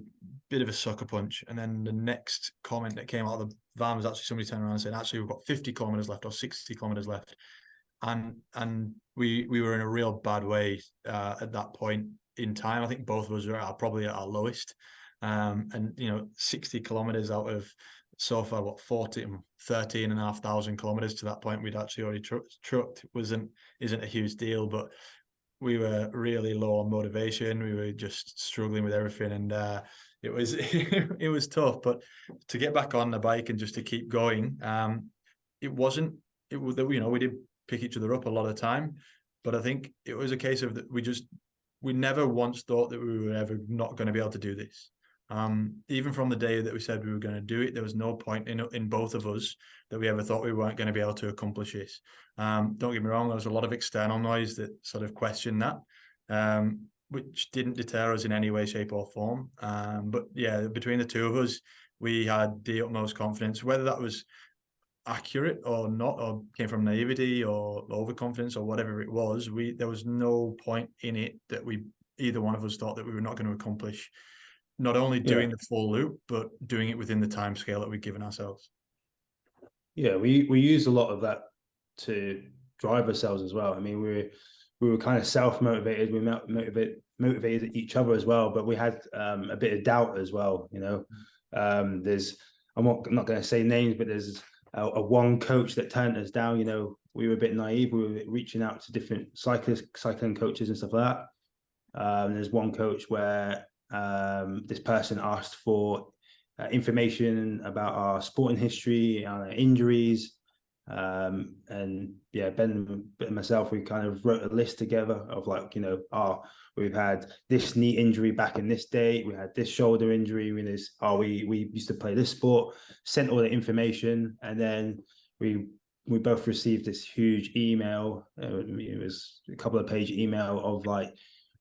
bit of a sucker punch. And then the next comment that came out of the van was actually somebody turning around and saying, "Actually, we've got 50 kilometers left or 60 kilometers left," and we were in a real bad way at that point in time. I think both of us were probably at our lowest, and 60 kilometers out of so far, what, 13,500 kilometers to that point we'd actually already trucked isn't a huge deal, but we were really low on motivation. We were just struggling with everything, and it was it was tough. But to get back on the bike and just to keep going, we did pick each other up a lot of the time, but I think it was a case of that we never once thought that we were ever not going to be able to do this. Even from the day that we said we were going to do it, there was no point in both of us that we ever thought we weren't going to be able to accomplish this. Don't get me wrong, there was a lot of external noise that sort of questioned that, which didn't deter us in any way, shape or form. But yeah, between the two of us, we had the utmost confidence. Whether that was accurate or not, or came from naivety or overconfidence or whatever it was, there was no point in it that either one of us thought that we were not going to accomplish not only doing the full loop, but doing it within the time scale that we've given ourselves. Yeah, we use a lot of that to drive ourselves as well. I mean, we were kind of self-motivated. We motivated each other as well, but we had a bit of doubt as well. I'm not going to say names, but there's a one coach that turned us down. We were a bit naive. We were reaching out to different cycling coaches and stuff like that. There's one coach where this person asked for information about our sporting history, our injuries, and yeah, Ben and myself, we kind of wrote a list together of we've had this knee injury back in this date, we had this shoulder injury, we used to play this sport, sent all the information, and then we both received this huge email. It was a couple of page email of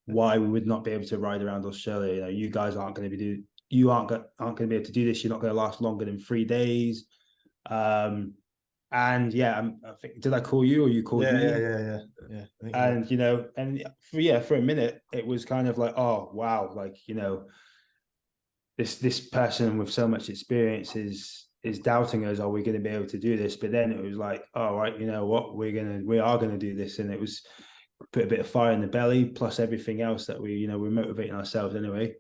why we would not be able to ride around Australia. You guys aren't going to be able to do this. You're not going to last longer than 3 days. And yeah, I think, did I call you or you called me? Yeah. And for a minute it was kind of like, oh wow, this person with so much experience is doubting us. Are we going to be able to do this? But then it was like, all right, you know what, we are going to do this. And it was put a bit of fire in the belly, plus everything else that we're motivating ourselves anyway.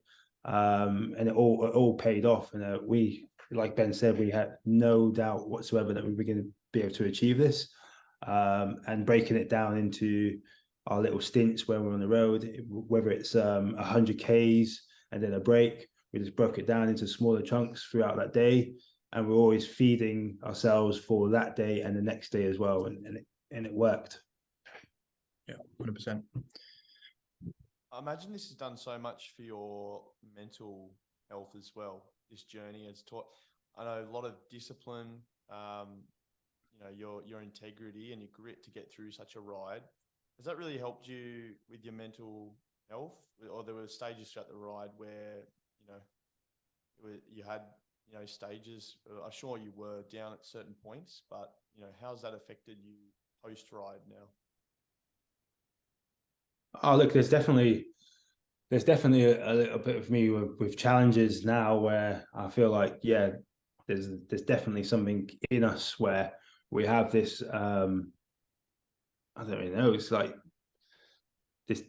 And it all paid off. And we, like Ben said, we had no doubt whatsoever that we were going to be able to achieve this. And breaking it down into our little stints when we're on the road, whether it's 100 Ks and then a break, we just broke it down into smaller chunks throughout that day. And we're always feeding ourselves for that day and the next day as well. And it worked. Yeah, 100%. I imagine this has done so much for your mental health as well. This journey has taught, I know, a lot of discipline, your integrity and your grit to get through such a ride. Has that really helped you with your mental health? Or there were stages throughout the ride where, you had, stages, I'm sure you were down at certain points, but, how's that affected you post-ride now? Oh, look, there's definitely a little bit of me with challenges now where I feel like, yeah, there's definitely something in us where we have this, I don't really know, it's like this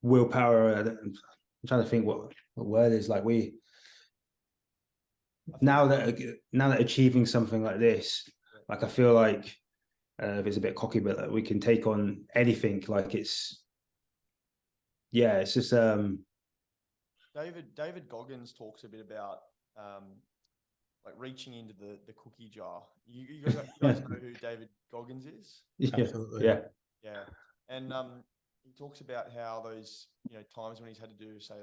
willpower. I'm trying to think what word is, like now that achieving something like this, like I feel like, if it's a bit cocky, but we can take on anything. Like it's just David Goggins talks a bit about reaching into the cookie jar. You guys know who David Goggins is? Yeah. Absolutely. Yeah. And he talks about how those times when he's had to do, say,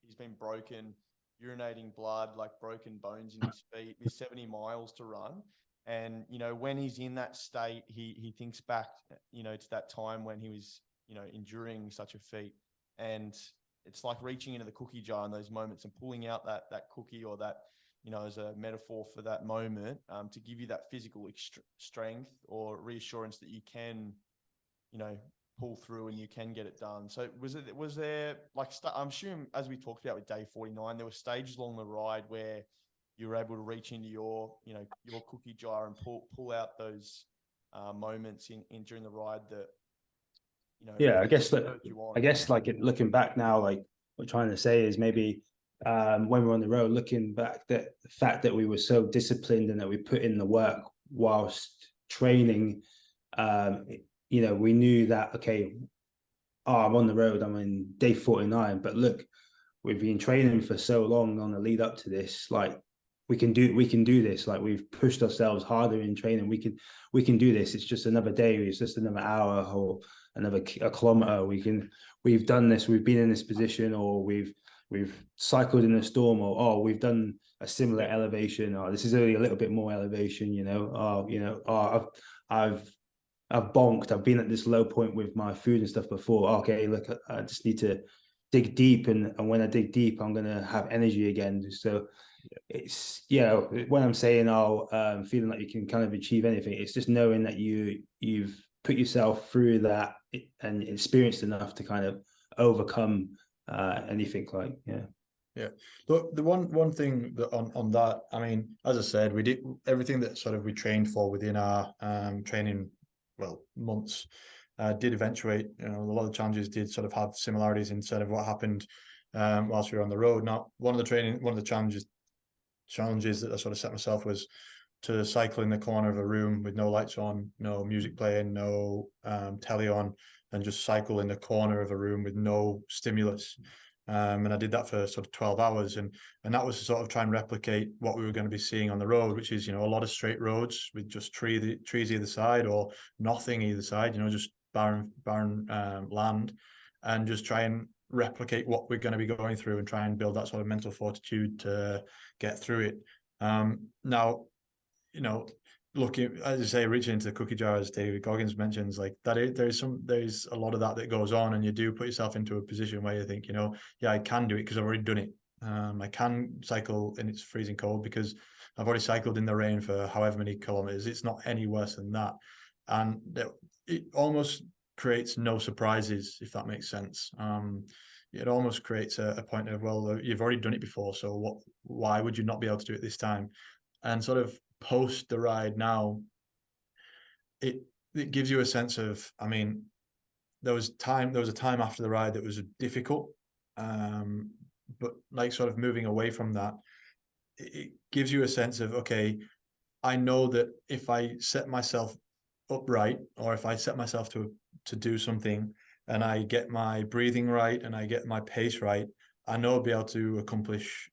he's been broken, urinating blood, like broken bones in his feet, with 70 miles to run. And, you know, when he's in that state, he thinks back, you know, to that time when he was, you know, enduring such a feat. And it's like reaching into the cookie jar in those moments and pulling out that cookie, or that, you know, as a metaphor for that moment, to give you that physical strength or reassurance that you can, you know, pull through and you can get it done. So was there like, I'm assuming, as we talked about with day 49, there were stages along the ride where you were able to reach into your, you know, your cookie jar and pull out those moments in during the ride that, you know, Yeah, I guess that, spurred you on. I guess like looking back now, like what we're trying to say is maybe when we're on the road, looking back, that the fact that we were so disciplined and that we put in the work whilst training, you know, we knew that, okay, I'm on the road, I'm in day 49, but look, we've been training for so long on the lead up to this, like we can do this. Like we've pushed ourselves harder in training. We can do this. It's just another day. It's just another hour or a kilometer. We've done this. We've been in this position, or we've cycled in a storm, or we've done a similar elevation, or this is only a little bit more elevation, you know, I've bonked. I've been at this low point with my food and stuff before. Okay, look, I just need to dig deep, and when I dig deep, I'm gonna have energy again. So it's, you know, when I'm saying feeling like you can kind of achieve anything, it's just knowing that you've put yourself through that and experienced enough to kind of overcome anything. Like, yeah. Look, the one thing that on that, I mean, as I said, we did everything that sort of we trained for within our training, well, months, did eventuate. You know, a lot of challenges did sort of have similarities instead of what happened whilst we were on the road. Now, one of the challenges that I sort of set myself was to cycle in the corner of a room with no lights on, no music playing, no telly on, and just cycle in the corner of a room with no stimulus. And I did that for sort of 12 hours, and that was to sort of try and replicate what we were going to be seeing on the road, which is, you know, a lot of straight roads with just trees either side, or nothing either side, you know, just barren land, and just try and replicate what we're going to be going through and try and build that sort of mental fortitude to get through it. Now, you know, looking, as I say, reaching into the cookie jar, as David Goggins mentions, like that, there's a lot of that goes on, and you do put yourself into a position where you think, you know, yeah, I can do it because I've already done it. I can cycle and it's freezing cold because I've already cycled in the rain for however many kilometers. It's not any worse than that, and it almost creates no surprises, if that makes sense. It almost creates a point of, well, you've already done it before, so why would you not be able to do it this time? And sort of post the ride now, it gives you a sense of, I mean, there was a time after the ride that was difficult, but like sort of moving away from that, it gives you a sense of, okay, I know that if I set myself upright, or if I set myself to do something, and I get my breathing right and I get my pace right, I know I'll be able to accomplish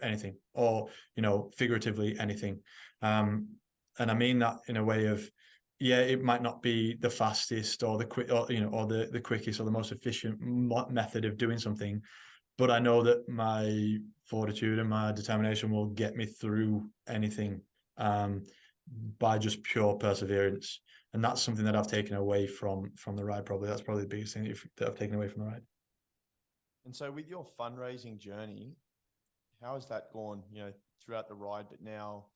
anything, or, you know, figuratively anything. And I mean that in a way of, yeah, it might not be the fastest or the quick, or, you know, or the quickest or the most efficient method of doing something, but I know that my fortitude and my determination will get me through anything, by just pure perseverance. And that's something that I've taken away from the ride. Probably that's probably the biggest thing that I've taken away from the ride. And so with your fundraising journey, how has that gone, you know, throughout the ride, but now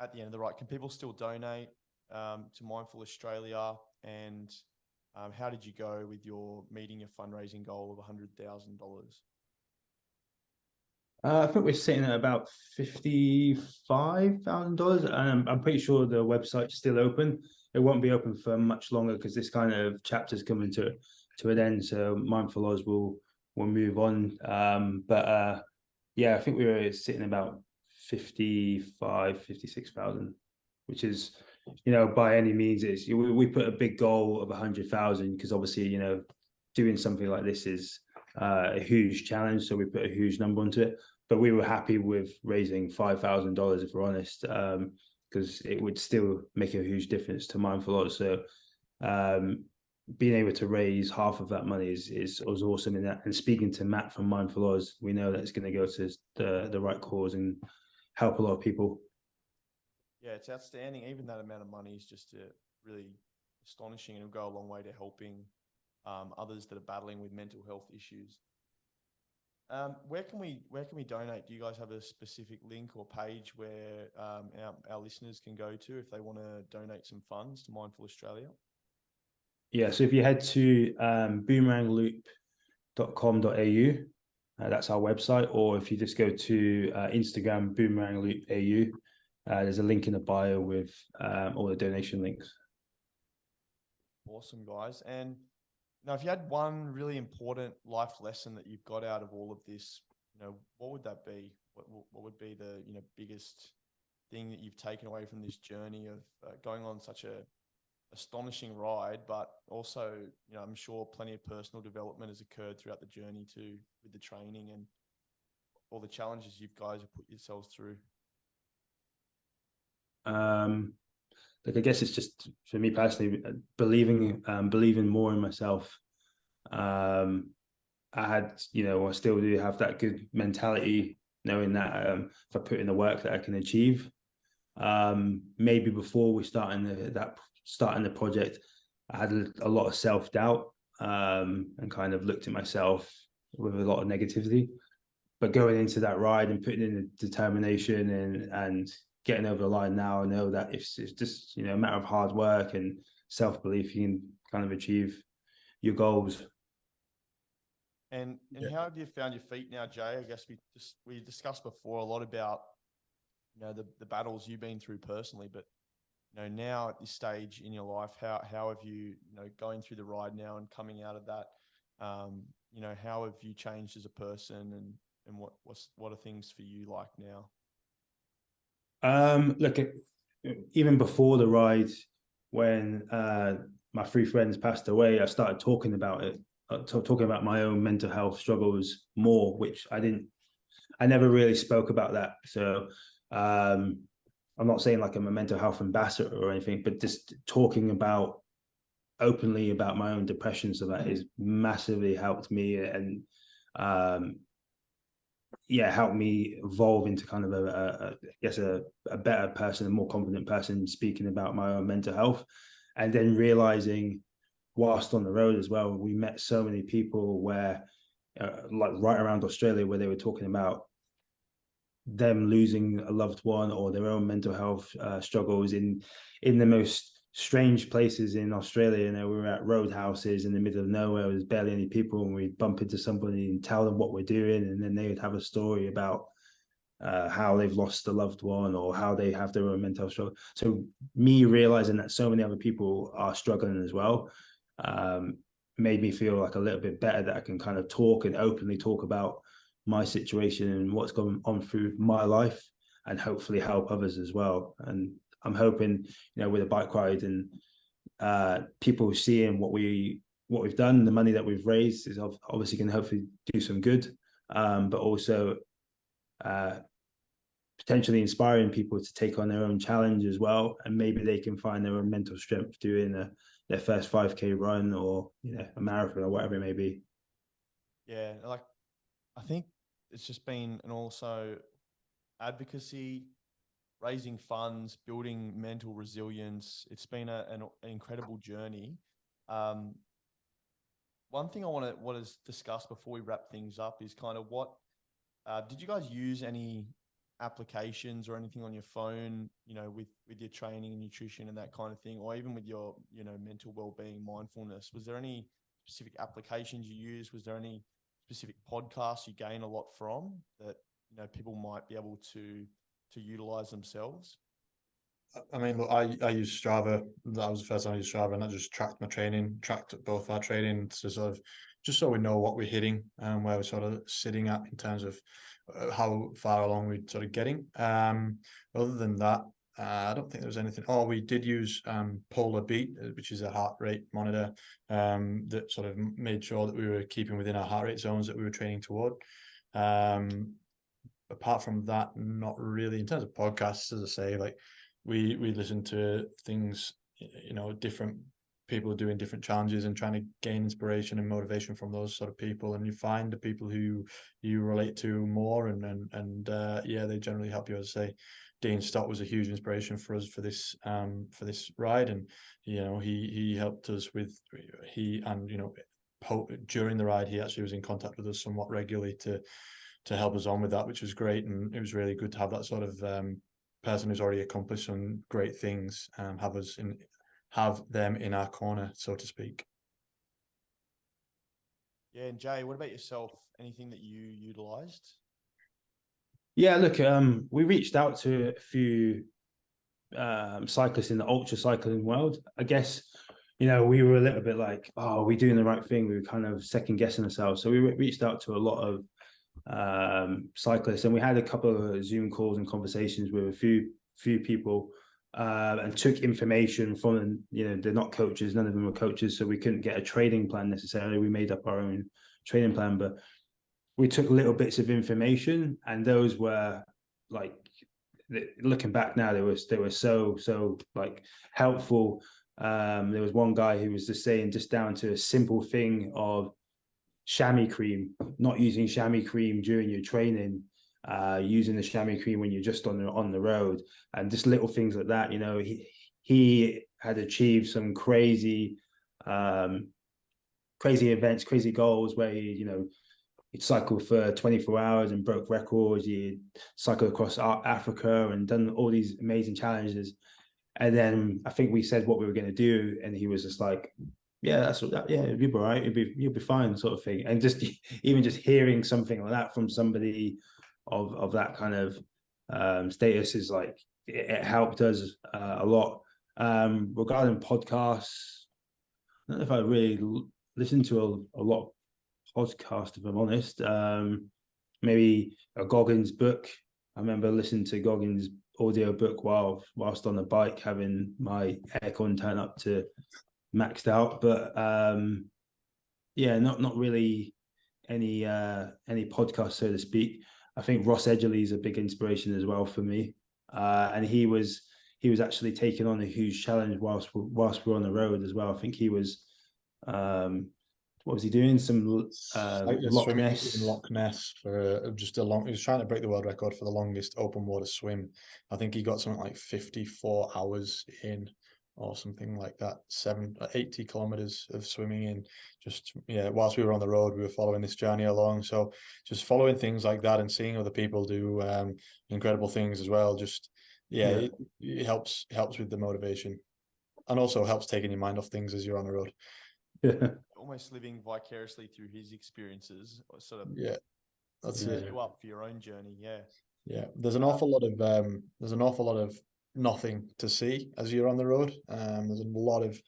at the end of the ride? Can people still donate to Mindful Australia? And how did you go with meeting your fundraising goal of $100,000? I think we're sitting at about $55,000, and I'm pretty sure the website's still open. It won't be open for much longer because this kind of chapter's coming to an end. So Mindful Oz will move on. Yeah, I think we were sitting about 56,000, which is, you know, by any means, we put a big goal of 100,000 because obviously, you know, doing something like this is a huge challenge. So we put a huge number onto it. But we were happy with raising $5,000, if we're honest, because it would still make a huge difference to Mindful Oz. So being able to raise half of that money is awesome in that. And speaking to Matt from Mindful Oz, we know that it's going to go to the right cause and help a lot of people. Yeah, it's outstanding. Even that amount of money is just really astonishing, and it'll go a long way to helping others that are battling with mental health issues. Where can we donate? Do you guys have a specific link or page where our listeners can go to if they want to donate some funds to Mindful Australia? Yeah, so if you head to boomerangloop.com.au, that's our website, or if you just go to Instagram, Boomerang Loop AU, there's a link in the bio with all the donation links. Awesome, guys. And now, if you had one really important life lesson that you've got out of all of this, what would that be? What would be the biggest thing that you've taken away from this journey of going on such a astonishing ride, but also, I'm sure plenty of personal development has occurred throughout the journey too, with the training and all the challenges you guys have put yourselves through? Like, I guess it's just, for me personally, believing more in myself. I had, I still do have that good mentality, knowing that if I put in the work that I can achieve. Maybe before we starting the project, I had a lot of self-doubt, and kind of looked at myself with a lot of negativity. But going into that ride and putting in the determination and getting over the line now, I know that it's just, a matter of hard work and self-belief, you can kind of achieve your goals. And how have you found your feet now, Jay? I guess we discussed before a lot about the battles you've been through personally, but now at this stage in your life, how have you going through the ride now and coming out of that, how have you changed as a person, and what are things for you like now? Look, even before the ride, when my three friends passed away, I started talking about it, talking about my own mental health struggles more, which I never really spoke about that. So I'm not saying like I'm a mental health ambassador or anything, but just talking openly about my own depression, so that has massively helped me, and helped me evolve into kind of a better person, a more confident person, speaking about my own mental health. And then realizing, whilst on the road as well, we met so many people where like right around Australia, where they were talking about them losing a loved one or their own mental health struggles in the most strange places in Australia. We were at roadhouses in the middle of nowhere, there's barely any people, and we'd bump into somebody and tell them what we're doing, and then they would have a story about how they've lost a loved one or how they have their own mental health struggle. So me realizing that so many other people are struggling as well, made me feel like a little bit better, that I can kind of talk and openly talk about my situation and what's gone on through my life, and hopefully help others as well. And I'm hoping, with a bike ride and people seeing what we've done, the money that we've raised is obviously going to hopefully do some good, but also potentially inspiring people to take on their own challenge as well, and maybe they can find their own mental strength doing their first 5K run, or a marathon, or whatever it may be. Yeah, like, I think it's just been, and also advocacy, raising funds, building mental resilience. It's been an incredible journey. One thing I want to discuss before we wrap things up is kind of did you guys use any applications or anything on your phone, with your training and nutrition and that kind of thing, or even with your, mental well-being, mindfulness? Was there any specific applications you used? Was there any specific podcasts you gain a lot from that, people might be able to utilize themselves? I mean, look, I used Strava. That was the first time I used Strava, and I just tracked my training, tracked both our training to sort of, just so we know what we're hitting and where we're sort of sitting at in terms of how far along we're sort of getting. Other than that, I don't think there was anything. Oh, we did use Polar Beat, which is a heart rate monitor, that sort of made sure that we were keeping within our heart rate zones that we were training toward. Apart from that, not really. In terms of podcasts, as I say, like we listen to things, different people are doing different challenges and trying to gain inspiration and motivation from those sort of people, and you find the people who you relate to more, and yeah, they generally help you. As I say, Dean Stott was a huge inspiration for us for this ride, and he helped us with during the ride he actually was in contact with us somewhat regularly to help us on with that, which was great, and it was really good to have that sort of person who's already accomplished some great things have them in our corner, so to speak. Yeah, and Jay, what about yourself? Anything that you utilized? Yeah, look, we reached out to a few cyclists in the ultra cycling world. I guess, we were a little bit like, oh, are we doing the right thing? We were kind of second guessing ourselves. So we reached out to a lot of cyclists, and we had a couple of Zoom calls and conversations with a few people, and took information from them. They're not coaches, none of them were coaches, so we couldn't get a training plan necessarily. We made up our own training plan, but we took little bits of information, and those were like, looking back now, they were so like helpful. There was one guy who was just saying, just down to a simple thing of chamois cream, not using chamois cream during your training, using the chamois cream when you're just on the road, and just little things like that. He had achieved some crazy events, crazy goals, where he'd cycled for 24 hours and broke records. He'd cycled across Africa and done all these amazing challenges. And then I think we said what we were going to do, and he was just like, yeah, it'll be all right. You'll be fine, sort of thing. And just even just hearing something like that from somebody of that kind of status is like, it helped us a lot. Regarding podcasts, I don't know if I really listened to a lot of podcasts, if I'm honest. Maybe a Goggins book. I remember listening to Goggins' audio book whilst on the bike, having my aircon turn up to maxed out. But yeah, not really any podcast, so to speak. I think Ross Edgerly is a big inspiration as well for me, and he was actually taking on a huge challenge whilst we're on the road as well. I think he was what was he doing? Some Loch Ness. In Loch Ness for just he was trying to break the world record for the longest open water swim. I think he got something like 54 hours in, or something like that, 80 kilometers of swimming in. Just, yeah, whilst we were on the road, we were following this journey along. So just following things like that and seeing other people do incredible things as well. Just, yeah. It helps with the motivation, and also helps taking your mind off things as you're on the road. Almost living vicariously through his experiences, sort of. Yeah, that's it. You up for your own journey. Yeah. There's an awful lot of nothing to see as you're on the road. There's a lot of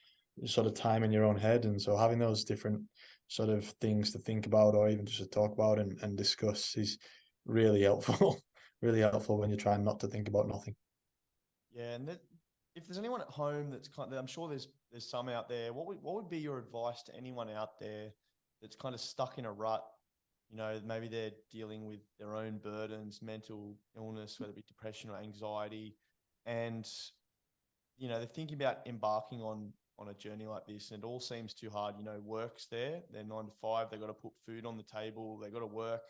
sort of time in your own head, and so having those different sort of things to think about, or even just to talk about and discuss, is really helpful. Really helpful when you're trying not to think about nothing. Yeah, and if there's anyone at home that's I'm sure there's some out there. What would be your advice to anyone out there that's kind of stuck in a rut? Maybe they're dealing with their own burdens, mental illness, whether it be depression or anxiety, and they're thinking about embarking on a journey like this, and it all seems too hard. Work's there, they're 9 to 5, they've got to put food on the table, they've got to work.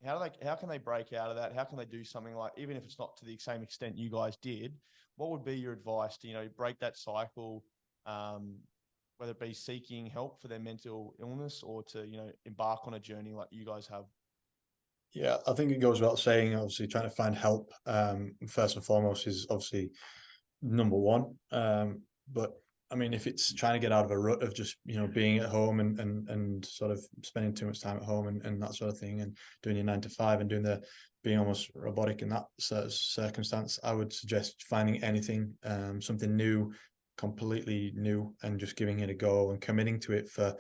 How can they break out of that? How can they do something like, even if it's not to the same extent you guys did, what would be your advice to, break that cycle, whether it be seeking help for their mental illness or to, embark on a journey like you guys have? Yeah, I think it goes without saying, obviously trying to find help, first and foremost, is obviously number one. But I mean, if it's trying to get out of a rut of just, being at home and sort of spending too much time at home and that sort of thing, and doing your 9 to 5 and being almost robotic in that sort of circumstance, I would suggest finding anything, something new, completely new, and just giving it a go and committing to it for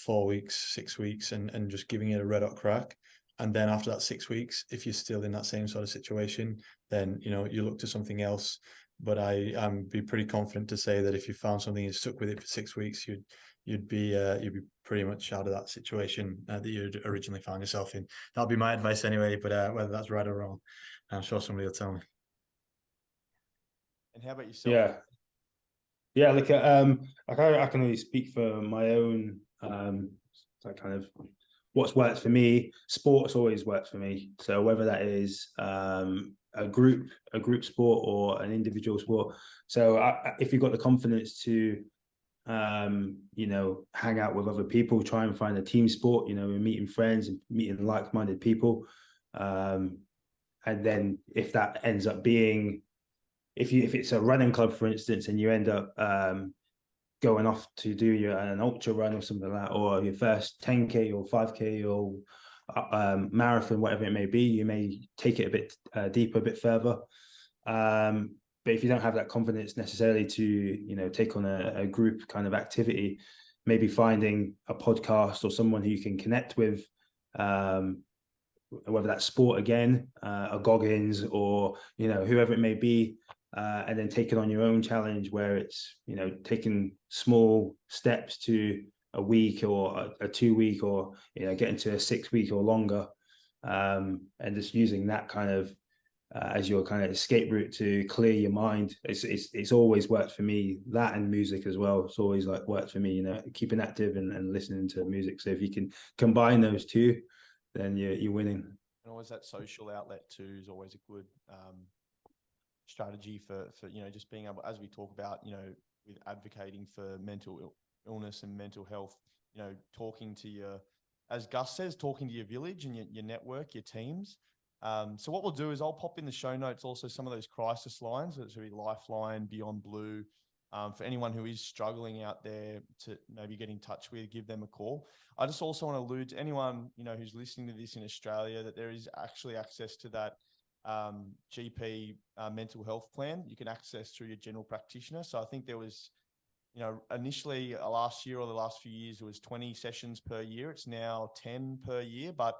4 weeks, 6 weeks, and just giving it a red hot crack. And then after that 6 weeks, if you're still in that same sort of situation, then, you look to something else. But I'm be pretty confident to say that if you found something and stuck with it for 6 weeks, you'd be pretty much out of that situation that you originally found yourself in. That'll be my advice anyway. But whether that's right or wrong, I'm sure somebody will tell me. And how about yourself? Yeah. Yeah, like I can only speak for my own like kind of what's worked for me. Sports always worked for me. So whether that is a group sport or an individual sport. So if you've got the confidence to you know, hang out with other people, try and find a team sport, you know, meeting friends and meeting like-minded people. And then if that ends up being, if it's a running club, for instance, and you end up going off to do an ultra run or something like that, or your first 10K or 5K or marathon, whatever it may be, you may take it a bit deeper, a bit further. But if you don't have that confidence necessarily to, you know, take on a group kind of activity, maybe finding a podcast or someone who you can connect with, whether that's sport again, a Goggins or, you know, whoever it may be, and then taking on your own challenge where it's, you know, taking small steps to a week or a 2 week or, you know, getting to a 6 week or longer, and just using that kind of as your kind of escape route to clear your mind. It's always worked for me, that and music as well. It's always like worked for me, you know, keeping active and listening to music. So if you can combine those two, then you're winning. And always that social outlet too is always a good strategy for you know, just being able, as we talk about, you know, with advocating for mental illness and mental health, you know, talking to your, as Gus says, talking to your village and your network, your teams. So what we'll do is I'll pop in the show notes also some of those crisis lines, which will be Lifeline, Beyond Blue, for anyone who is struggling out there to maybe get in touch with, give them a call. I just also want to allude to anyone, you know, who's listening to this in Australia, that there is actually access to that GP mental health plan you can access through your general practitioner. So I think there was, you know, initially last year or the last few years, it was 20 sessions per year. It's now 10 per year. But,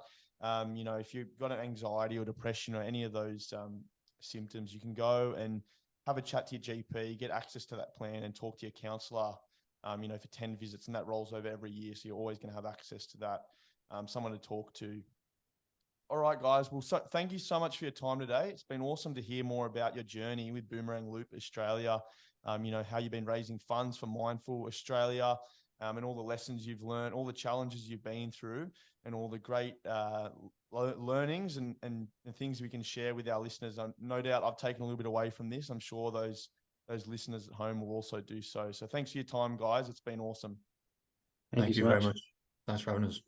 you know, if you've got an anxiety or depression or any of those symptoms, you can go and have a chat to your GP, get access to that plan and talk to your counsellor, you know, for 10 visits, and that rolls over every year. So you're always going to have access to that, someone to talk to. All right, guys. Well, so thank you so much for your time today. It's been awesome to hear more about your journey with Boomerang Loop Australia. You know, how you've been raising funds for Mindful Australia, and all the lessons you've learned, all the challenges you've been through, and all the great learnings and things we can share with our listeners. No doubt I've taken a little bit away from this. I'm sure those listeners at home will also do so. So thanks for your time, guys. It's been awesome. Thank you very much. Thanks for having us.